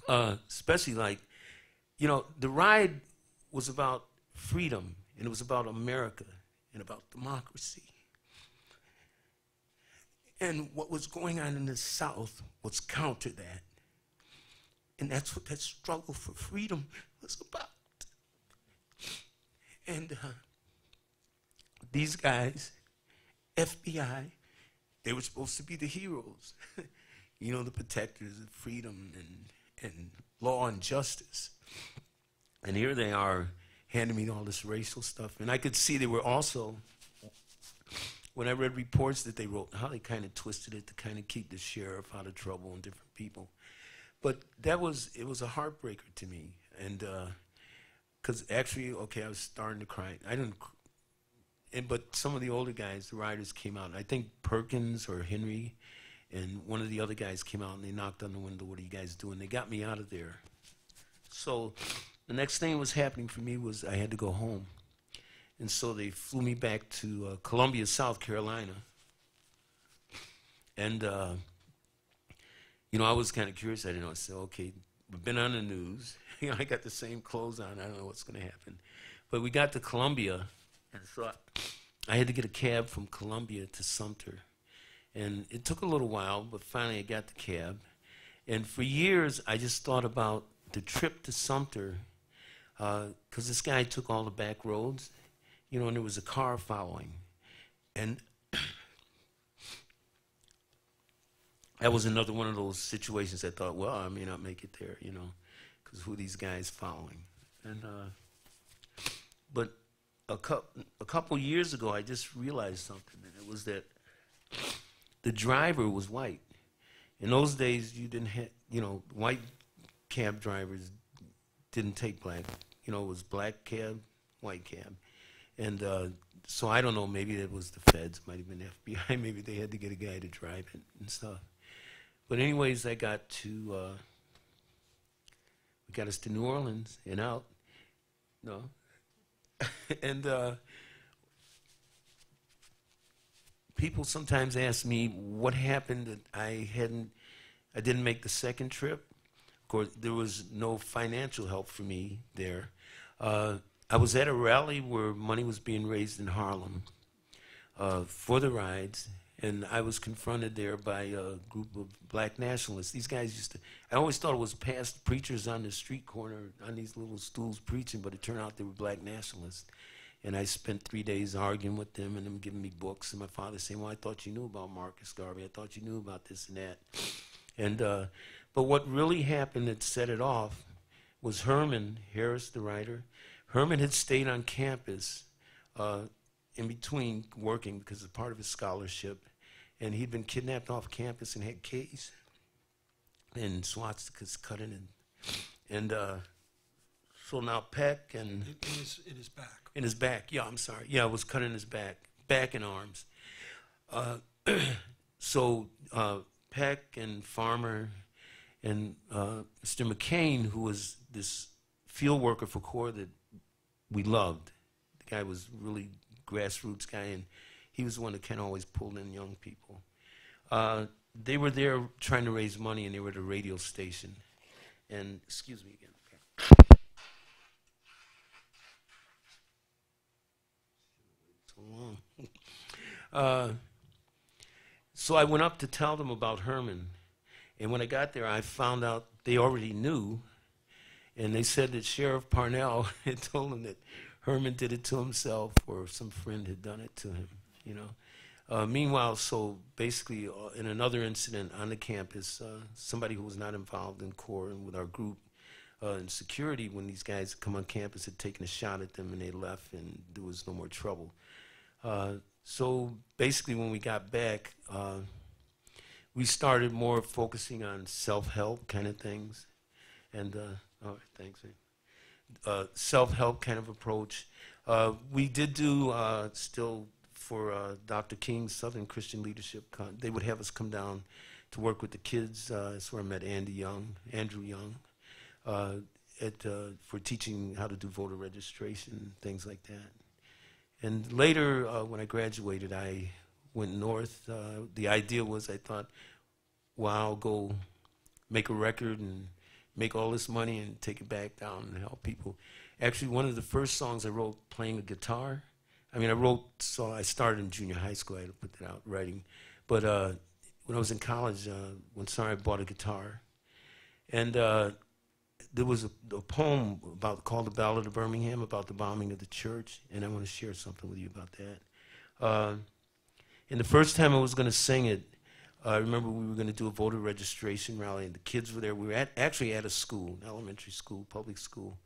especially the ride was about freedom, and it was about America and about democracy. And what was going on in the South was counter that. And that's what that struggle for freedom was about. And these guys, FBI, they were supposed to be the heroes, the protectors of freedom and law and justice. And here they are handing me all this racial stuff. And I could see they were also, when I read reports that they wrote, how they kind of twisted it to kind of keep the sheriff out of trouble and different people. But it was a heartbreaker to me. And because actually, I was starting to cry. I didn't, but some of the older guys, the riders, came out. I think Perkins or Henry and one of the other guys came out and they knocked on the window. What are you guys doing? They got me out of there. So the next thing that was happening for me was I had to go home. And so they flew me back to Columbia, South Carolina. And, I was kind of curious. I didn't know. I said, okay, we've been on the news. I got the same clothes on. I don't know what's going to happen. But we got to Columbia, and so I had to get a cab from Columbia to Sumter. And it took a little while, but finally I got the cab. And for years, I just thought about the trip to Sumter, because this guy took all the back roads, and there was a car following. And that was another one of those situations I thought, well, I may not make it there, because who are these guys following? And but a couple years ago, I just realized something, and it was that the driver was white. In those days, you didn't have, white cab drivers didn't take black. It was black cab, white cab. And so I don't know, maybe it was the feds, might have been the FBI, maybe they had to get a guy to drive it and stuff. But anyways, we got us to New Orleans and out. No. And people sometimes ask me what happened that I didn't make the second trip. Of course, there was no financial help for me there. I was at a rally where money was being raised in Harlem for the rides, and I was confronted there by a group of black nationalists. These guys I always thought it was past preachers on the street corner on these little stools preaching, but it turned out they were black nationalists. And I spent 3 days arguing with them and them giving me books, and my father saying, well, I thought you knew about Marcus Garvey. I thought you knew about this and that. And but what really happened that set it off was Herman Harris, the writer. Herman had stayed on campus in between working because it's part of his scholarship, and he'd been kidnapped off campus and had K's and swastikas cut in. And so now Peck and... In his back. In his back, yeah, I'm sorry. Yeah, it was cut in his back and arms. So Peck and Farmer and Mr. McCain, who was this field worker for Corps that we loved. The guy was really grassroots guy, and he was the one that kind of always pulled in young people. They were there trying to raise money, and they were at a radio station. And, excuse me again. Okay. so long. So I went up to tell them about Herman. And when I got there, I found out they already knew. And they said that Sheriff Parnell had told them that Herman did it to himself or some friend had done it to him, you know. Meanwhile, so basically in another incident on the campus, somebody who was not involved in CORE and with our group in security, when these guys come on campus, had taken a shot at them and they left and there was no more trouble. So basically when we got back, we started more focusing on self-help kind of things. And, all right, thanks. Self-help kind of approach. We did do still for Dr. King's Southern Christian Leadership. They would have us come down to work with the kids. That's where I met Andrew Young, for teaching how to do voter registration, things like that. And later, when I graduated, I went north. The idea was I thought, well, I'll go make a record and make all this money and take it back down and help people. Actually, one of the first songs I wrote playing a guitar. I mean, I started in junior high school. I had to put that out, writing. But when I was in college, one summer I bought a guitar. And there was a poem called The Ballad of Birmingham about the bombing of the church. And I want to share something with you about that. And the first time I was going to sing it, I remember we were going to do a voter registration rally, and the kids were there. We were actually at a school, an elementary school, public school.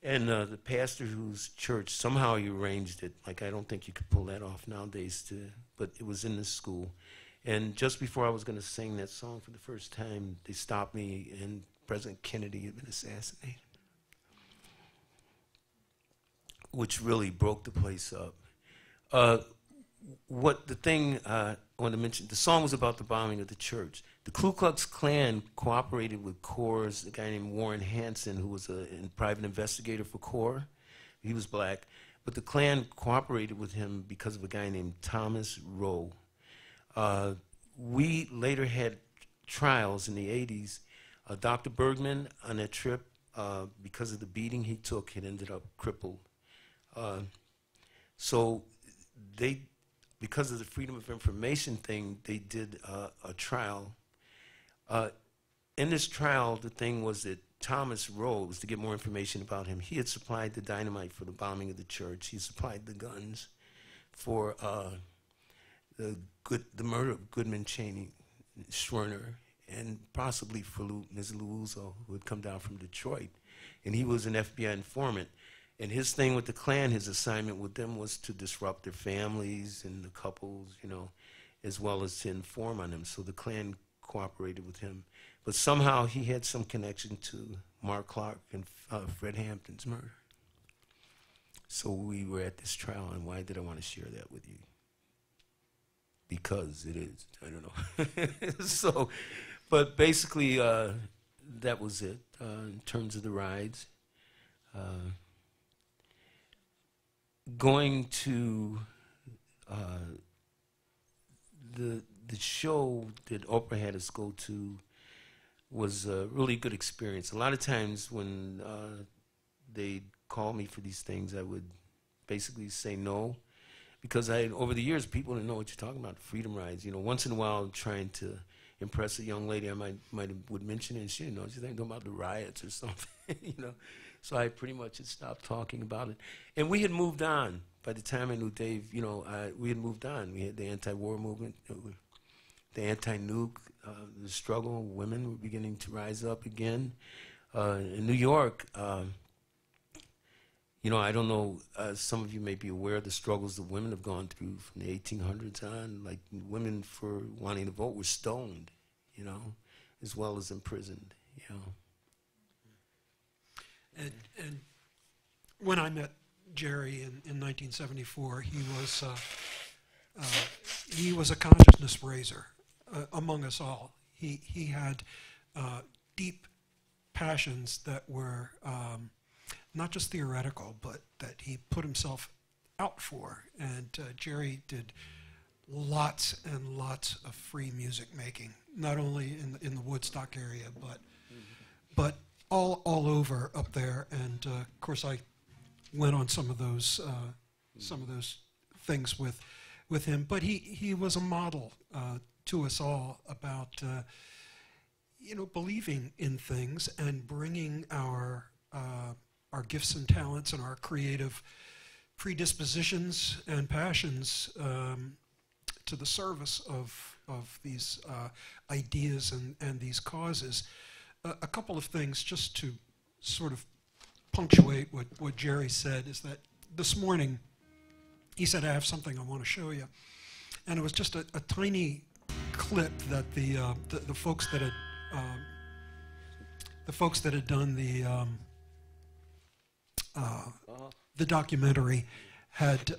And the pastor whose church, somehow he arranged it. Like, I don't think you could pull that off nowadays, but it was in this school. And just before I was going to sing that song for the first time, they stopped me, and President Kennedy had been assassinated, which really broke the place up. The thing I want to mention, the song was about the bombing of the church. The Ku Klux Klan cooperated with CORE's, a guy named Warren Hansen, who was a private investigator for CORE. He was black. But the Klan cooperated with him because of a guy named Thomas Rowe. We later had trials in the 80s. Dr. Bergman, on that trip, because of the beating he took, had ended up crippled. So because of the Freedom of Information thing, they did a trial. In this trial, the thing was that Thomas Rose, to get more information about him, he had supplied the dynamite for the bombing of the church. He supplied the guns for the murder of Goodman, Cheney, Schwerner, and possibly for Ms. Luuzo, who had come down from Detroit. And he was an FBI informant. And his thing with the Klan, his assignment with them was to disrupt their families and the couples, you know, as well as to inform on them. So the Klan cooperated with him. But somehow he had some connection to Mark Clark and Fred Hampton's murder. So we were at this trial, and why did I want to share that with you? Because it is, I don't know. So, but basically, that was it in terms of the rides. Going to the show that Oprah had us go to was a really good experience. A lot of times when they'd call me for these things, I would basically say no, because over the years, people didn't know what you're talking about, freedom rides. You know, once in a while, trying to impress a young lady, I would mention it, and she didn't know. She's thinking about the riots or something, you know. So I pretty much had stopped talking about it. And we had moved on. By the time I knew Dave, you know, we had moved on. We had the anti-war movement, the anti-nuke, the struggle. Women were beginning to rise up again. In New York, you know, I don't know, some of you may be aware of the struggles that women have gone through from the 1800s on. Like, women for wanting to vote were stoned, you know, as well as imprisoned, you know. And when I met Jerry in 1974, he was a consciousness raiser among us all. He had deep passions that were not just theoretical, but that he put himself out for. And Jerry did lots and lots of free music making, not only in the Woodstock area, but all over up there. And of course, I went on some of those things with him, but he was a model to us all about believing in things and bringing our gifts and talents and our creative predispositions and passions to the service of these ideas and these causes. A couple of things just to sort of punctuate what Jerry said is that this morning he said, I have something I want to show you. And it was just a tiny clip that the folks that had done the documentary had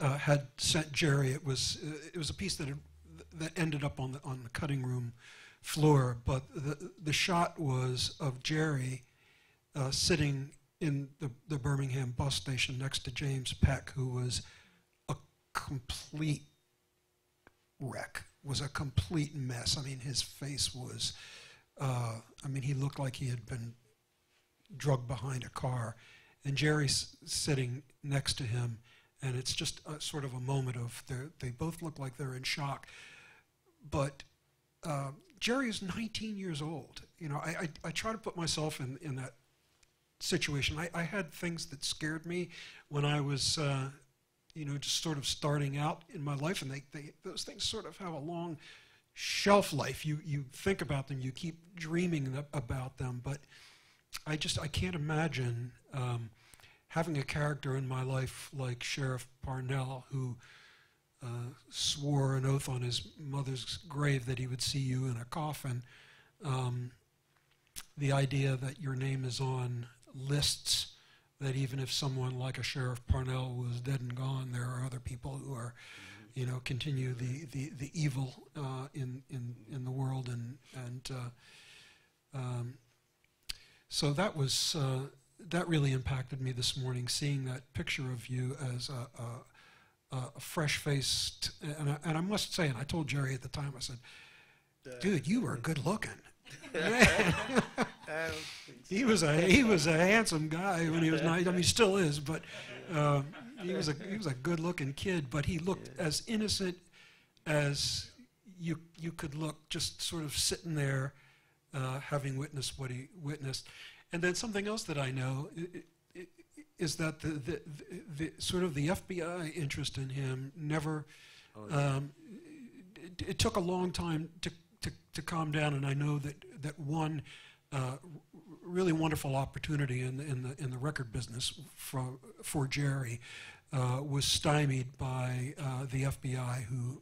sent Jerry. It was a piece that ended up on the cutting room floor, but the shot was of Jerry sitting in the Birmingham bus station next to James Peck, who was a complete wreck, was a complete mess. I mean, his face was, he looked like he had been drugged behind a car. And Jerry's sitting next to him, and it's just sort of a moment of, they both look like they're in shock. But Jerry is 19 years old. I try to put myself in that situation. I had things that scared me when I was, just sort of starting out in my life, and those things sort of have a long shelf life. You think about them, you keep dreaming about them, but I can't imagine having a character in my life like Sheriff Parnell, who swore an oath on his mother's grave that he would see you in a coffin. The idea that your name is on lists, that even if someone like a Sheriff Parnell was dead and gone, there are other people who are, continue the evil in the world, so that was that really impacted me this morning, seeing that picture of you as a fresh-faced, and I must say, and I told Jerry at the time, I said, dude, you were good looking. He was a handsome guy when he was 9. I mean, he still is, but he was a good-looking kid. But he looked as innocent as you could look, just sort of sitting there, having witnessed what he witnessed. And then something else that I know is that the sort of the FBI interest in him never. It took a long time to calm down, and I know that one really wonderful opportunity in the record business for Jerry was stymied by the FBI, who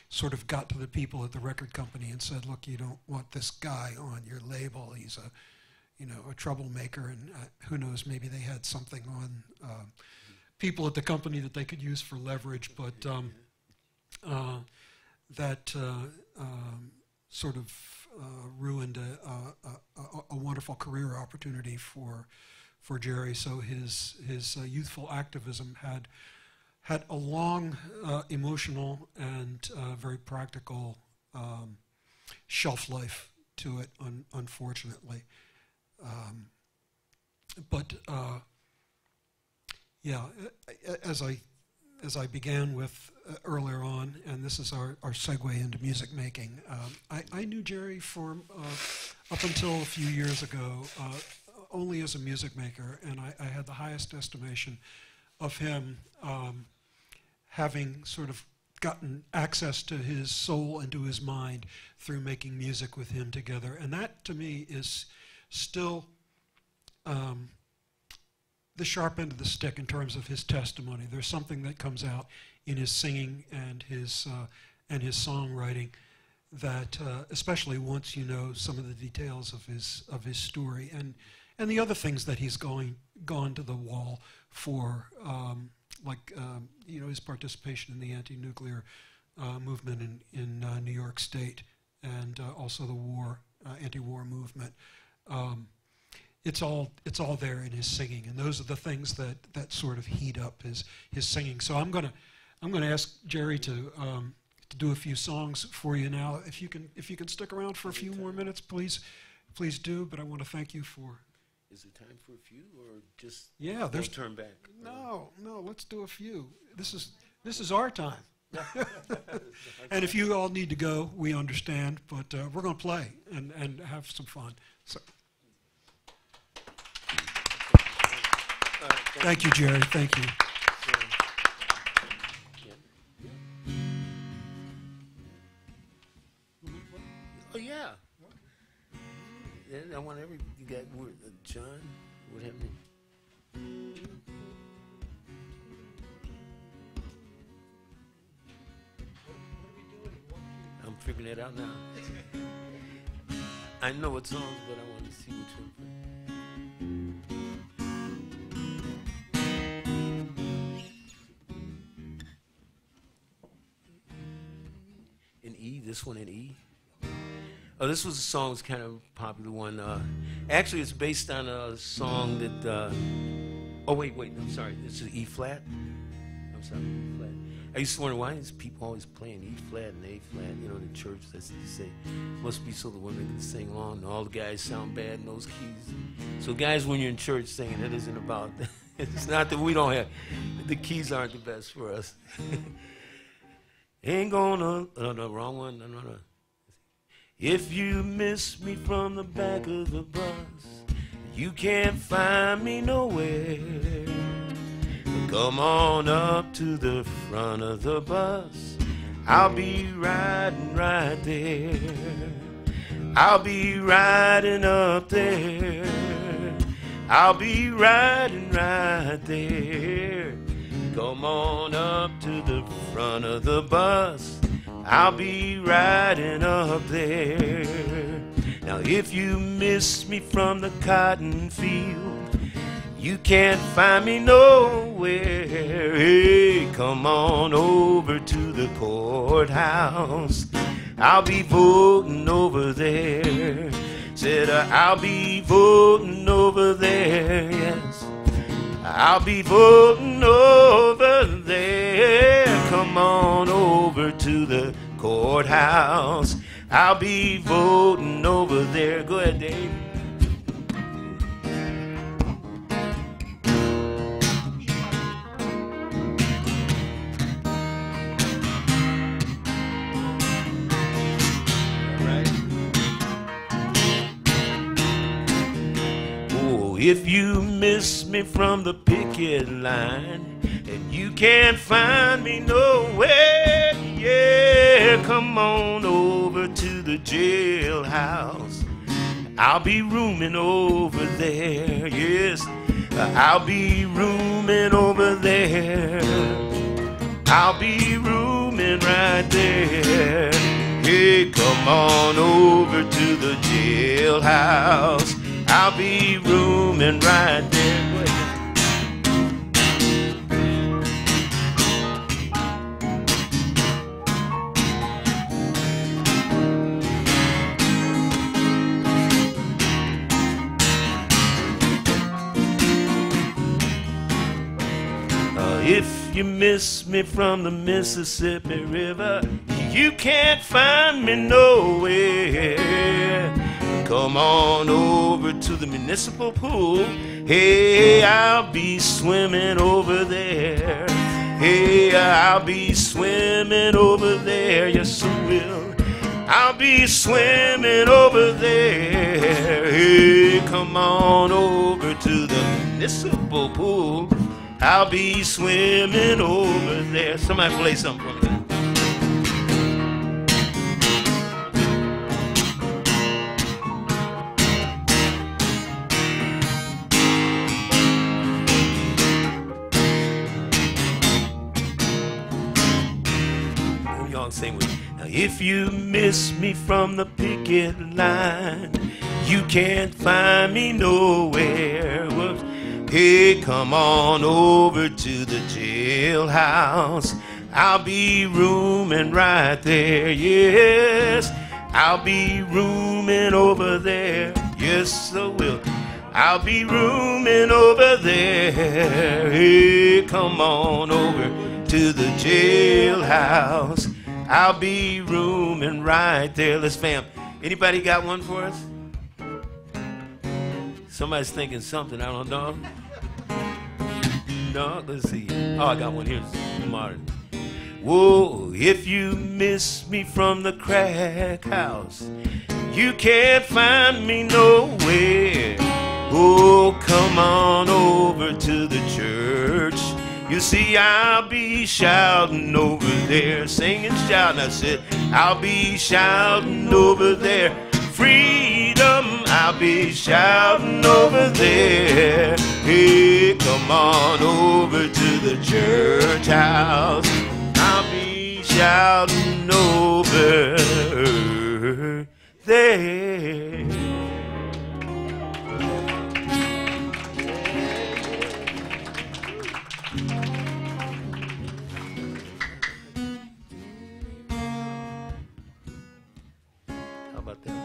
sort of got to the people at the record company and said, "Look, you don't want this guy on your label. He's a troublemaker," and who knows, maybe they had something on people at the company that they could use for leverage, but that sort of ruined a wonderful career opportunity for Jerry. So his youthful activism had a long, emotional, and very practical shelf life to it, unfortunately. But yeah, as I began with earlier on, and this is our segue into music making, I knew Jerry for up until a few years ago only as a music maker, and I had the highest estimation of him, having sort of gotten access to his soul and to his mind through making music with him together. And that, to me, is still the sharp end of the stick in terms of his testimony. There's something that comes out in his singing and his songwriting that, especially once you know some of the details of his story and the other things that he's gone to the wall for, like his participation in the anti-nuclear movement in New York State, and also the anti-war movement. It's all there in his singing, and those are the things that sort of heat up his singing. So I'm gonna ask Jerry to do a few songs for you now. If you can stick around for a few more minutes, please do. But I want to thank you for. Is it time for a few, or just there's turn back? No, let's do a few. This This is our time. And if you all need to go, we understand, but we're going to play and have some fun. So, thank you, Jerry. Thank you. Oh, yeah. I want you got John, what happened? I'm figuring it out now. I know what songs, but I want to see which one. In E, this one in E. Oh, this was a song that's kind of popular one. Actually, it's based on a song that. Oh wait, I'm sorry. This is E flat. I'm sorry, E flat. I used to wonder why these people always playing E flat and A flat. You know, in the church, that's what they say. Must be so the women can sing along. And all the guys sound bad in those keys. So, guys, when you're in church singing, that isn't about. It's not that we don't have. The keys aren't the best for us. Ain't gonna. No, wrong one. No. If you miss me from the back of the bus, you can't find me nowhere. Come on up to the front of the bus. I'll be riding right there. I'll be riding up there. I'll be riding right there. Come on up to the front of the bus. I'll be riding up there. Now if you miss me from the cotton field, you can't find me nowhere. Hey, come on over to the courthouse. I'll be voting over there. Said I'll be voting over there, yes. I'll be voting over there. Come on over to the courthouse. I'll be voting over there. Go ahead, Dave. All right. Oh, if you miss me from the picket line and you can't find me nowhere, yeah, come on over to the jailhouse. I'll be rooming over there, yes, I'll be rooming over there. I'll be rooming right there. Hey, come on over to the jailhouse. I'll be rooming right there. Go ahead. If you miss me from the Mississippi River, you can't find me nowhere. Come on over to the municipal pool. Hey, I'll be swimming over there. Hey, I'll be swimming over there. Yes, I will. I'll be swimming over there. Hey, come on over to the municipal pool. I'll be swimming over there. Somebody play something for me. Y'all sing with me. Now, if you miss me from the picket line, you can't find me nowhere. Whoops. Hey, come on over to the jailhouse. I'll be rooming right there, yes. I'll be rooming over there, yes I will. I'll be rooming over there. Hey, come on over to the jailhouse. I'll be rooming right there. Let's fam. Anybody got one for us? Somebody's thinking something, I don't know. No, let's see. Oh, I got one here. Martin. Whoa, if you miss me from the crack house, you can't find me nowhere. Oh, come on over to the church. You see, I'll be shouting over there, singing, shouting. I said, I'll be shouting over there. Freedom, I'll be shouting over there. Hey, come on over to the church house. I'll be shouting over there. How about that one?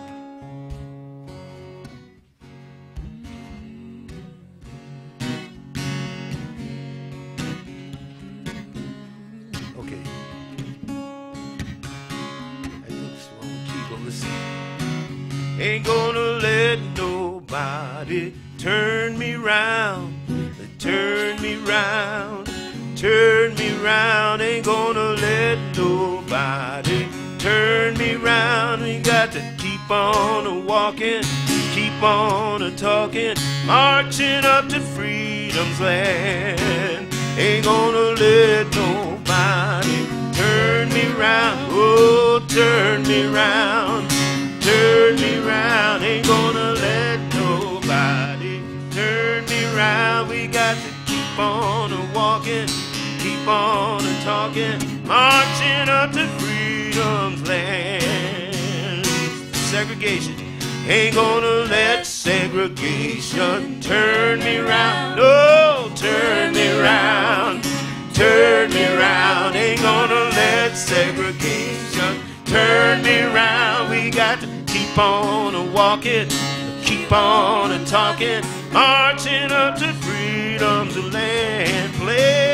Okay. I think it's wrong key, but listen. Ain't gonna let nobody turn me round, turn me round, turn me round. Ain't gonna let nobody turn me round. We got to keep on walking, keep on talking, marching up to freedom's land. Ain't gonna let nobody turn me round. Oh, turn me round, turn me round. Ain't gonna let nobody turn me round. We got to keep on walking, keep on talking, marching up to freedom's land. Segregation, ain't gonna let segregation turn me round. No, turn me round, turn me round. Ain't gonna let segregation turn me round. We got to keep on walking, keep on talking, marching up to freedom's land. Play.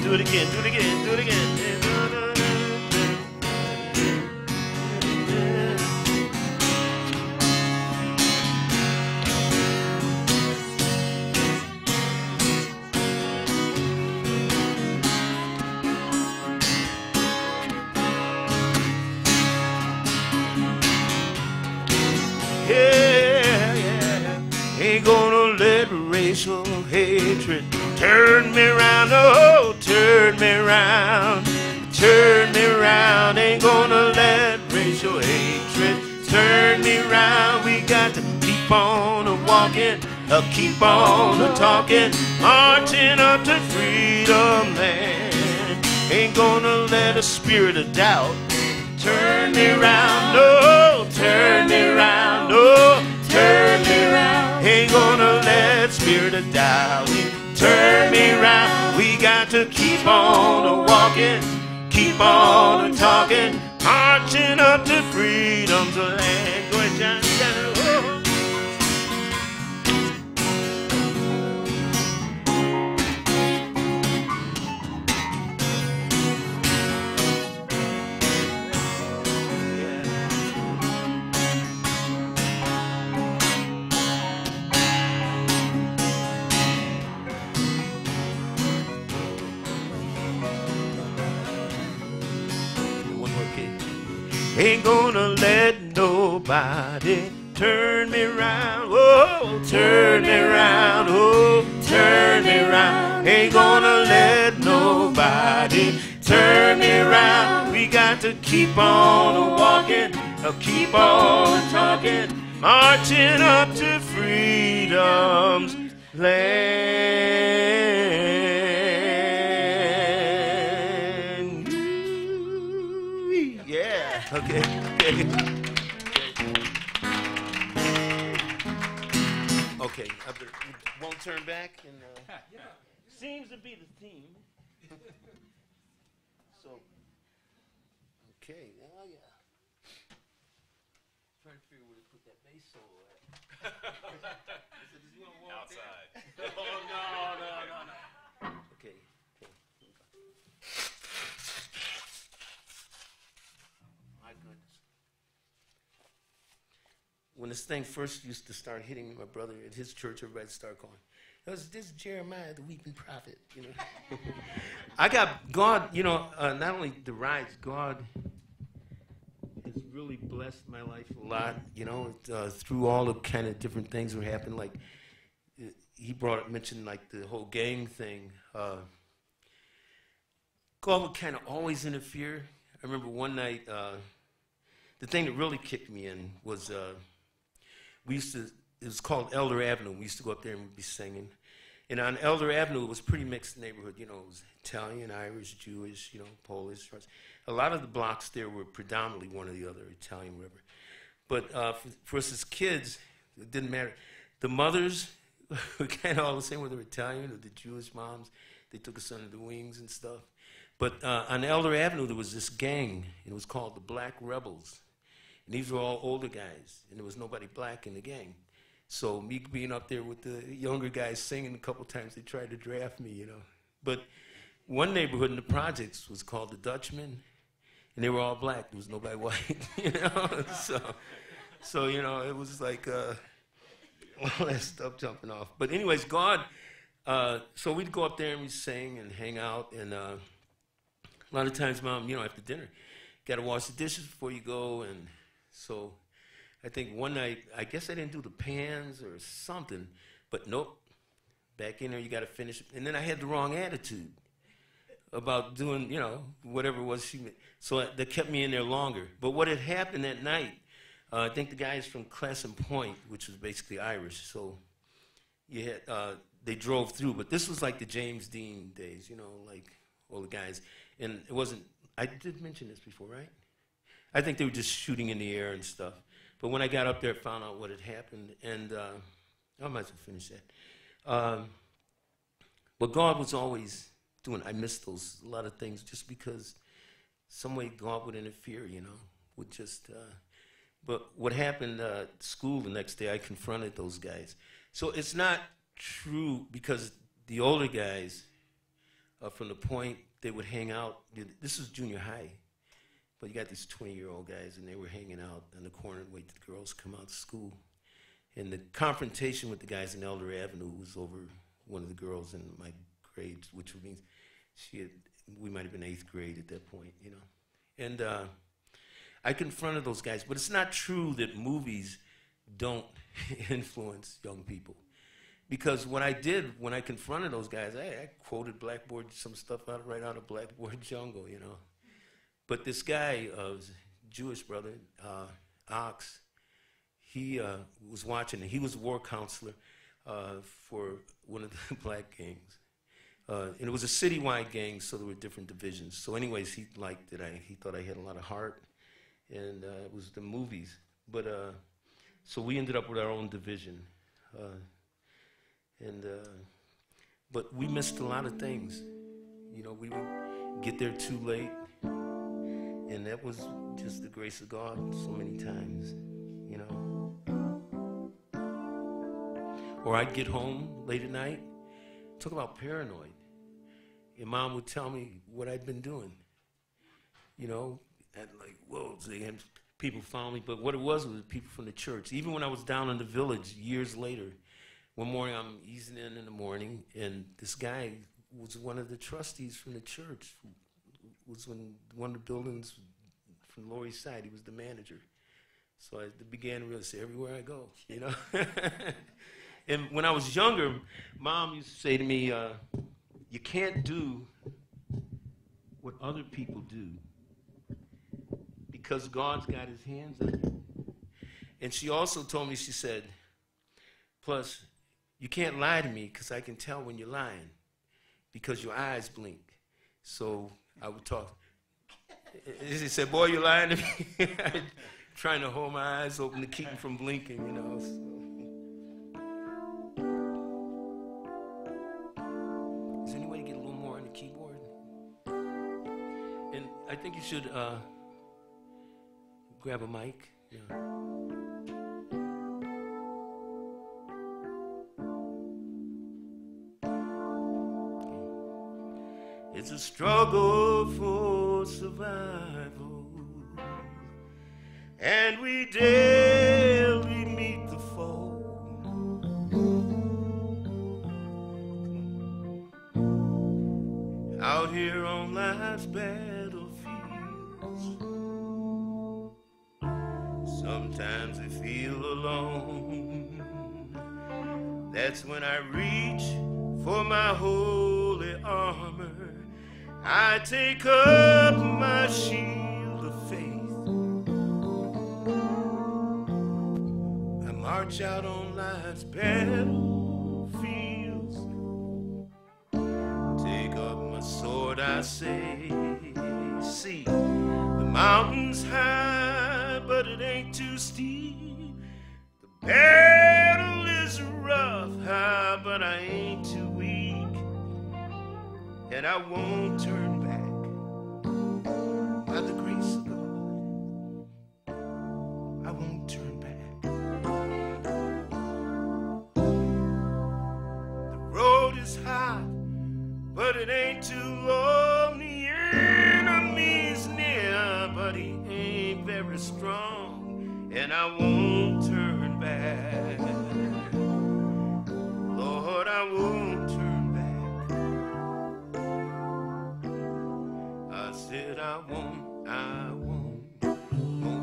Do it again, do it again, do it again. Yeah, yeah. Ain't gonna let racial hatred turn me round. Oh, turn me round, turn me round. Ain't gonna let racial hatred turn me round. We got to keep on walking, keep on talking, marching up to freedom land. Ain't gonna let a spirit of doubt turn me round. No, turn me round. No, turn me round. Ain't gonna let spirit of doubt turn me round. We got to keep on walking, keep on talking, marching up to freedom's land. Go ahead, John. Ain't gonna let nobody turn me round. Oh, turn me round. Oh, turn me round. Ain't gonna let nobody turn me round. We got to keep on walking, keep on talking, marching up to freedom's land. Yeah. Okay. Okay. Won't turn back. And seems to be the theme. So. Okay. Oh yeah. Trying to figure where to put that bass solo at. Outside. Oh, no. Okay. My goodness. When this thing first used to start hitting me, my brother at his church, everybody started calling, this is Jeremiah, the weeping prophet, you know. I got God, you know, not only derides, God has really blessed my life a lot, you know, through all the kind of different things that happened. Like, he mentioned like the whole gang thing. God would kind of always interfere. I remember one night, the thing that really kicked me in was it was called Elder Avenue. We used to go up there and we'd be singing. And on Elder Avenue, it was a pretty mixed neighborhood. You know, it was Italian, Irish, Jewish, you know, Polish. A lot of the blocks there were predominantly one or the other, Italian, whatever. But for us as kids, it didn't matter. The mothers were kind of all the same, whether Italian or the Jewish moms. They took us under the wings and stuff. But on Elder Avenue, there was this gang, and it was called the Black Rebels. And these were all older guys, and there was nobody black in the gang. So me being up there with the younger guys singing, a couple times they tried to draft me, you know. But one neighborhood in the projects was called the Dutchman, and they were all black. There was nobody white, you know. So you know, it was like all that stuff jumping off. But anyways, God, so we'd go up there and we'd sing and hang out, and a lot of times, Mom, you know, after dinner, got to wash the dishes before you go, and so I think one night, I guess I didn't do the pans or something, but nope, back in there, you got to finish it. And then I had the wrong attitude about doing, you know, whatever it was she meant. So that kept me in there longer. But what had happened that night, I think the guys from Crescent Point, which was basically Irish, so you had, they drove through. But this was like the James Dean days, you know, like all the guys. And it wasn't, I did mention this before, right? I think they were just shooting in the air and stuff. But when I got up there, I found out what had happened, and I might as well finish that. But God was always doing, I missed those, a lot of things, just because some way God would interfere, you know, would just, but what happened at school the next day, I confronted those guys. So it's not true, because the older guys from the point, they would hang out, this was junior high. But you got these 20-year-old guys, and they were hanging out in the corner and wait till the girls come out of school. And the confrontation with the guys in Elder Avenue was over one of the girls in my grade, which means we might have been 8th grade at that point, you know. And I confronted those guys, but it's not true that movies don't influence young people. Because what I did when I confronted those guys, I quoted some stuff right out of Blackboard Jungle, you know. But this guy, Jewish brother, Ox, he was watching, and he was a war counselor for one of the black gangs. And it was a citywide gang, so there were different divisions. So anyways, he liked it. He thought I had a lot of heart, and it was the movies. But so we ended up with our own division. But we missed a lot of things. You know, we would get there too late. And that was just the grace of God so many times, you know. Or I'd get home late at night, talk about paranoid. And Mom would tell me what I'd been doing. You know, and like, whoa, and people found me. But what it was people from the church. Even when I was down in the village years later, one morning I'm easing in the morning, and this guy was one of the trustees from the church. Was when one of the buildings from Lower East Side, he was the manager. So I began to really say, everywhere I go, you know. And when I was younger, Mom used to say to me, you can't do what other people do because God's got his hands on you. And she also told me, she said, plus, you can't lie to me because I can tell when you're lying because your eyes blink. So I would talk. She said, boy, you're lying to me. Trying to hold my eyes open to keep them from blinking, you know. So. Is there any way to get a little more on the keyboard? And I think you should grab a mic. Yeah. It's a struggle for survival, and we daily meet the foe. Out here on life's battlefields, sometimes I feel alone. That's when I reach for my holy armor. I take up my shield of faith. I march out on life's battlefields. Take up my sword, I say. See, the mountain's high, but it ain't too steep. The battle is rough, high, but I ain't too weak. And I won't turn back by the grace of God. I won't turn back. The road is hot, but it ain't too long. The enemy's near, but he ain't very strong. And I won't turn back. Lord, I won't turn back. I said I won't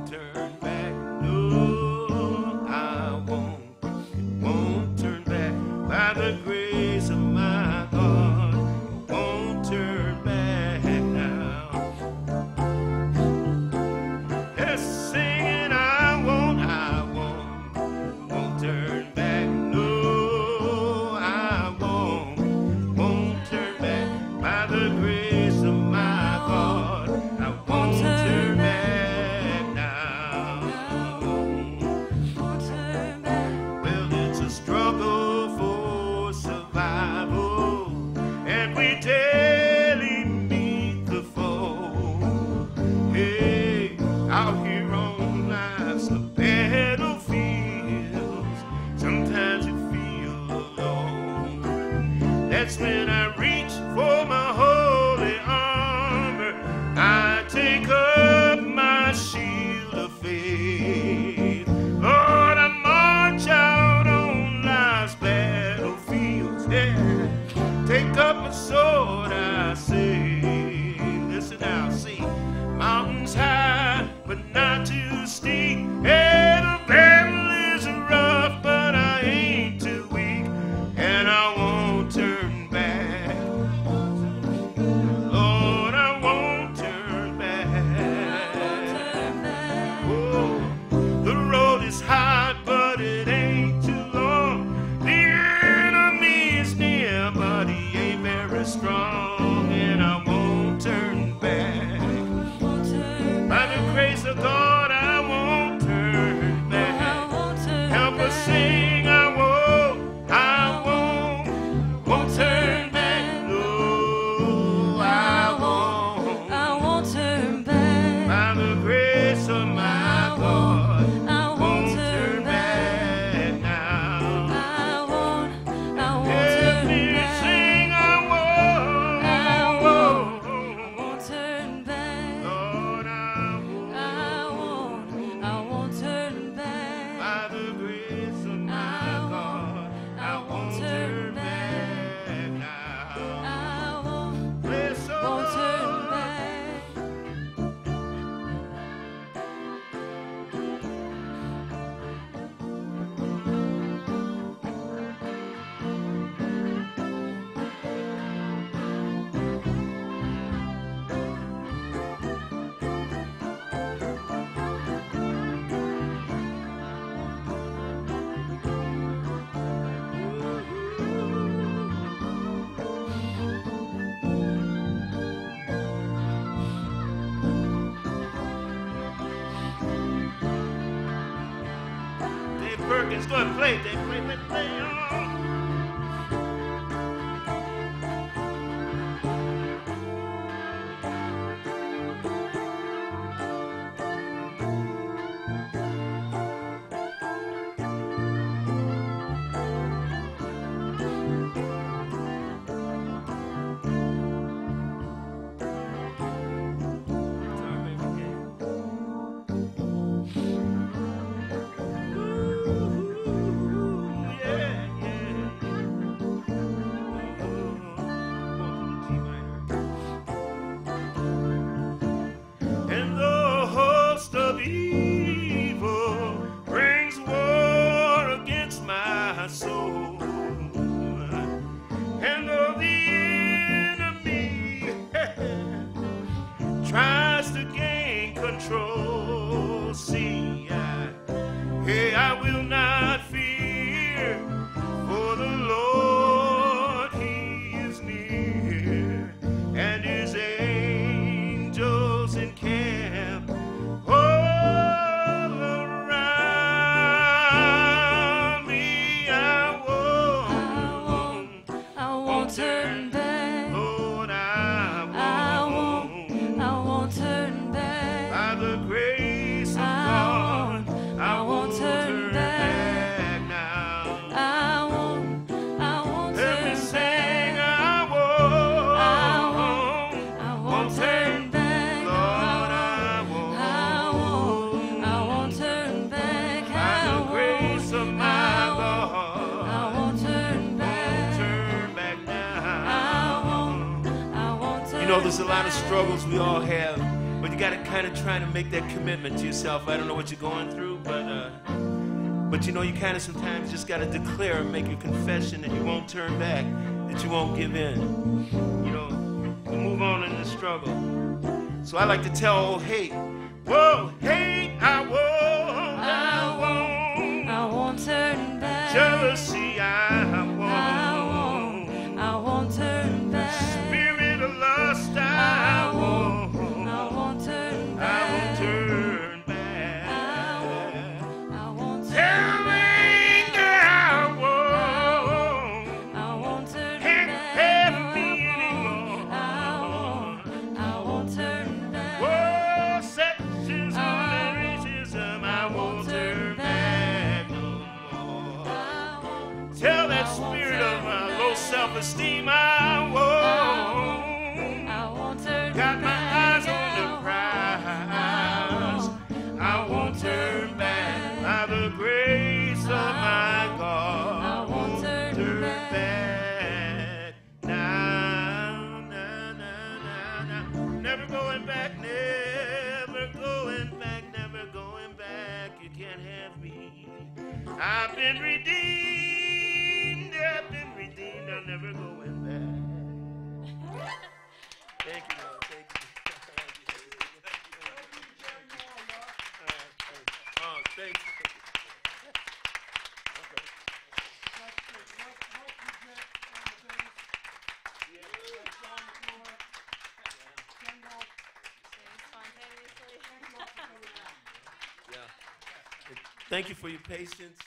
turn back. No, I won't turn back. By the grace of my God, won't turn back now. Yes, singing I won't turn back. No, I won't turn back. By the grace of my God, I won't turn back now. Well, it's a struggle for survival, and we daily meet the foe. Hey, out here on life's battlefields, sometimes you feel alone. That's when I reach for my holy armor. I take up my shield of faith. Lord, I march out on life's battlefields. Yeah. Take up my sword, I say. Listen now, see. Mountains high, but not too steep. And the battle is rough, but I ain't too weak. And I won't turn back. Lord, I won't turn back. Oh, the road is hard, but it ain't too long. The enemy is near, but he ain't very strong. And I won't turn back. By the grace of God, I won't turn back. Help us sing, I won't turn back. No, I won't turn back. by the grace of my God, I won't won't turn turn back now. I won't Help turn me back. sing, I won't turn back. Lord, I won't turn back. by the grace of my God, I won't turn back now. Bless the won't turn Lord. back. Dave Perkins, go and play. Dave, play on. won't turn back. Lord, I won't turn back. by the grace of God, I won't turn back now. I won't Let me turn sing, back. I won't turn back. Lord, I won't turn back. by the grace of my God, I won't turn back. turn back now. I won't turn You know, there's a lot of struggles we all have, but you got to kind of try to make that commitment to yourself. I don't know what you're going through, but you know, you kind of sometimes just got to declare and make a confession that you won't turn back, that you won't give in. You know, you move on in the struggle. So I like to tell old hate, whoa, hate, I won't turn back. jealousy, I won't turn back. spirit of lust, I won't turn turn back. I won't turn Tell me back. I won't turn can't back. have me anymore. I won't turn back. Whoa, sexism and racism, I won't turn back no more. Tell that spirit of low self-esteem, I won't turn got my back. eyes on the prize. I won't turn back by the grace of my God. I won't turn back now, never going back, never going back, never going back. You can't have me. I've been redeemed, I'm never going back. Thank you, Lord. Thank you. Oh, thank you. Thank you for your patience.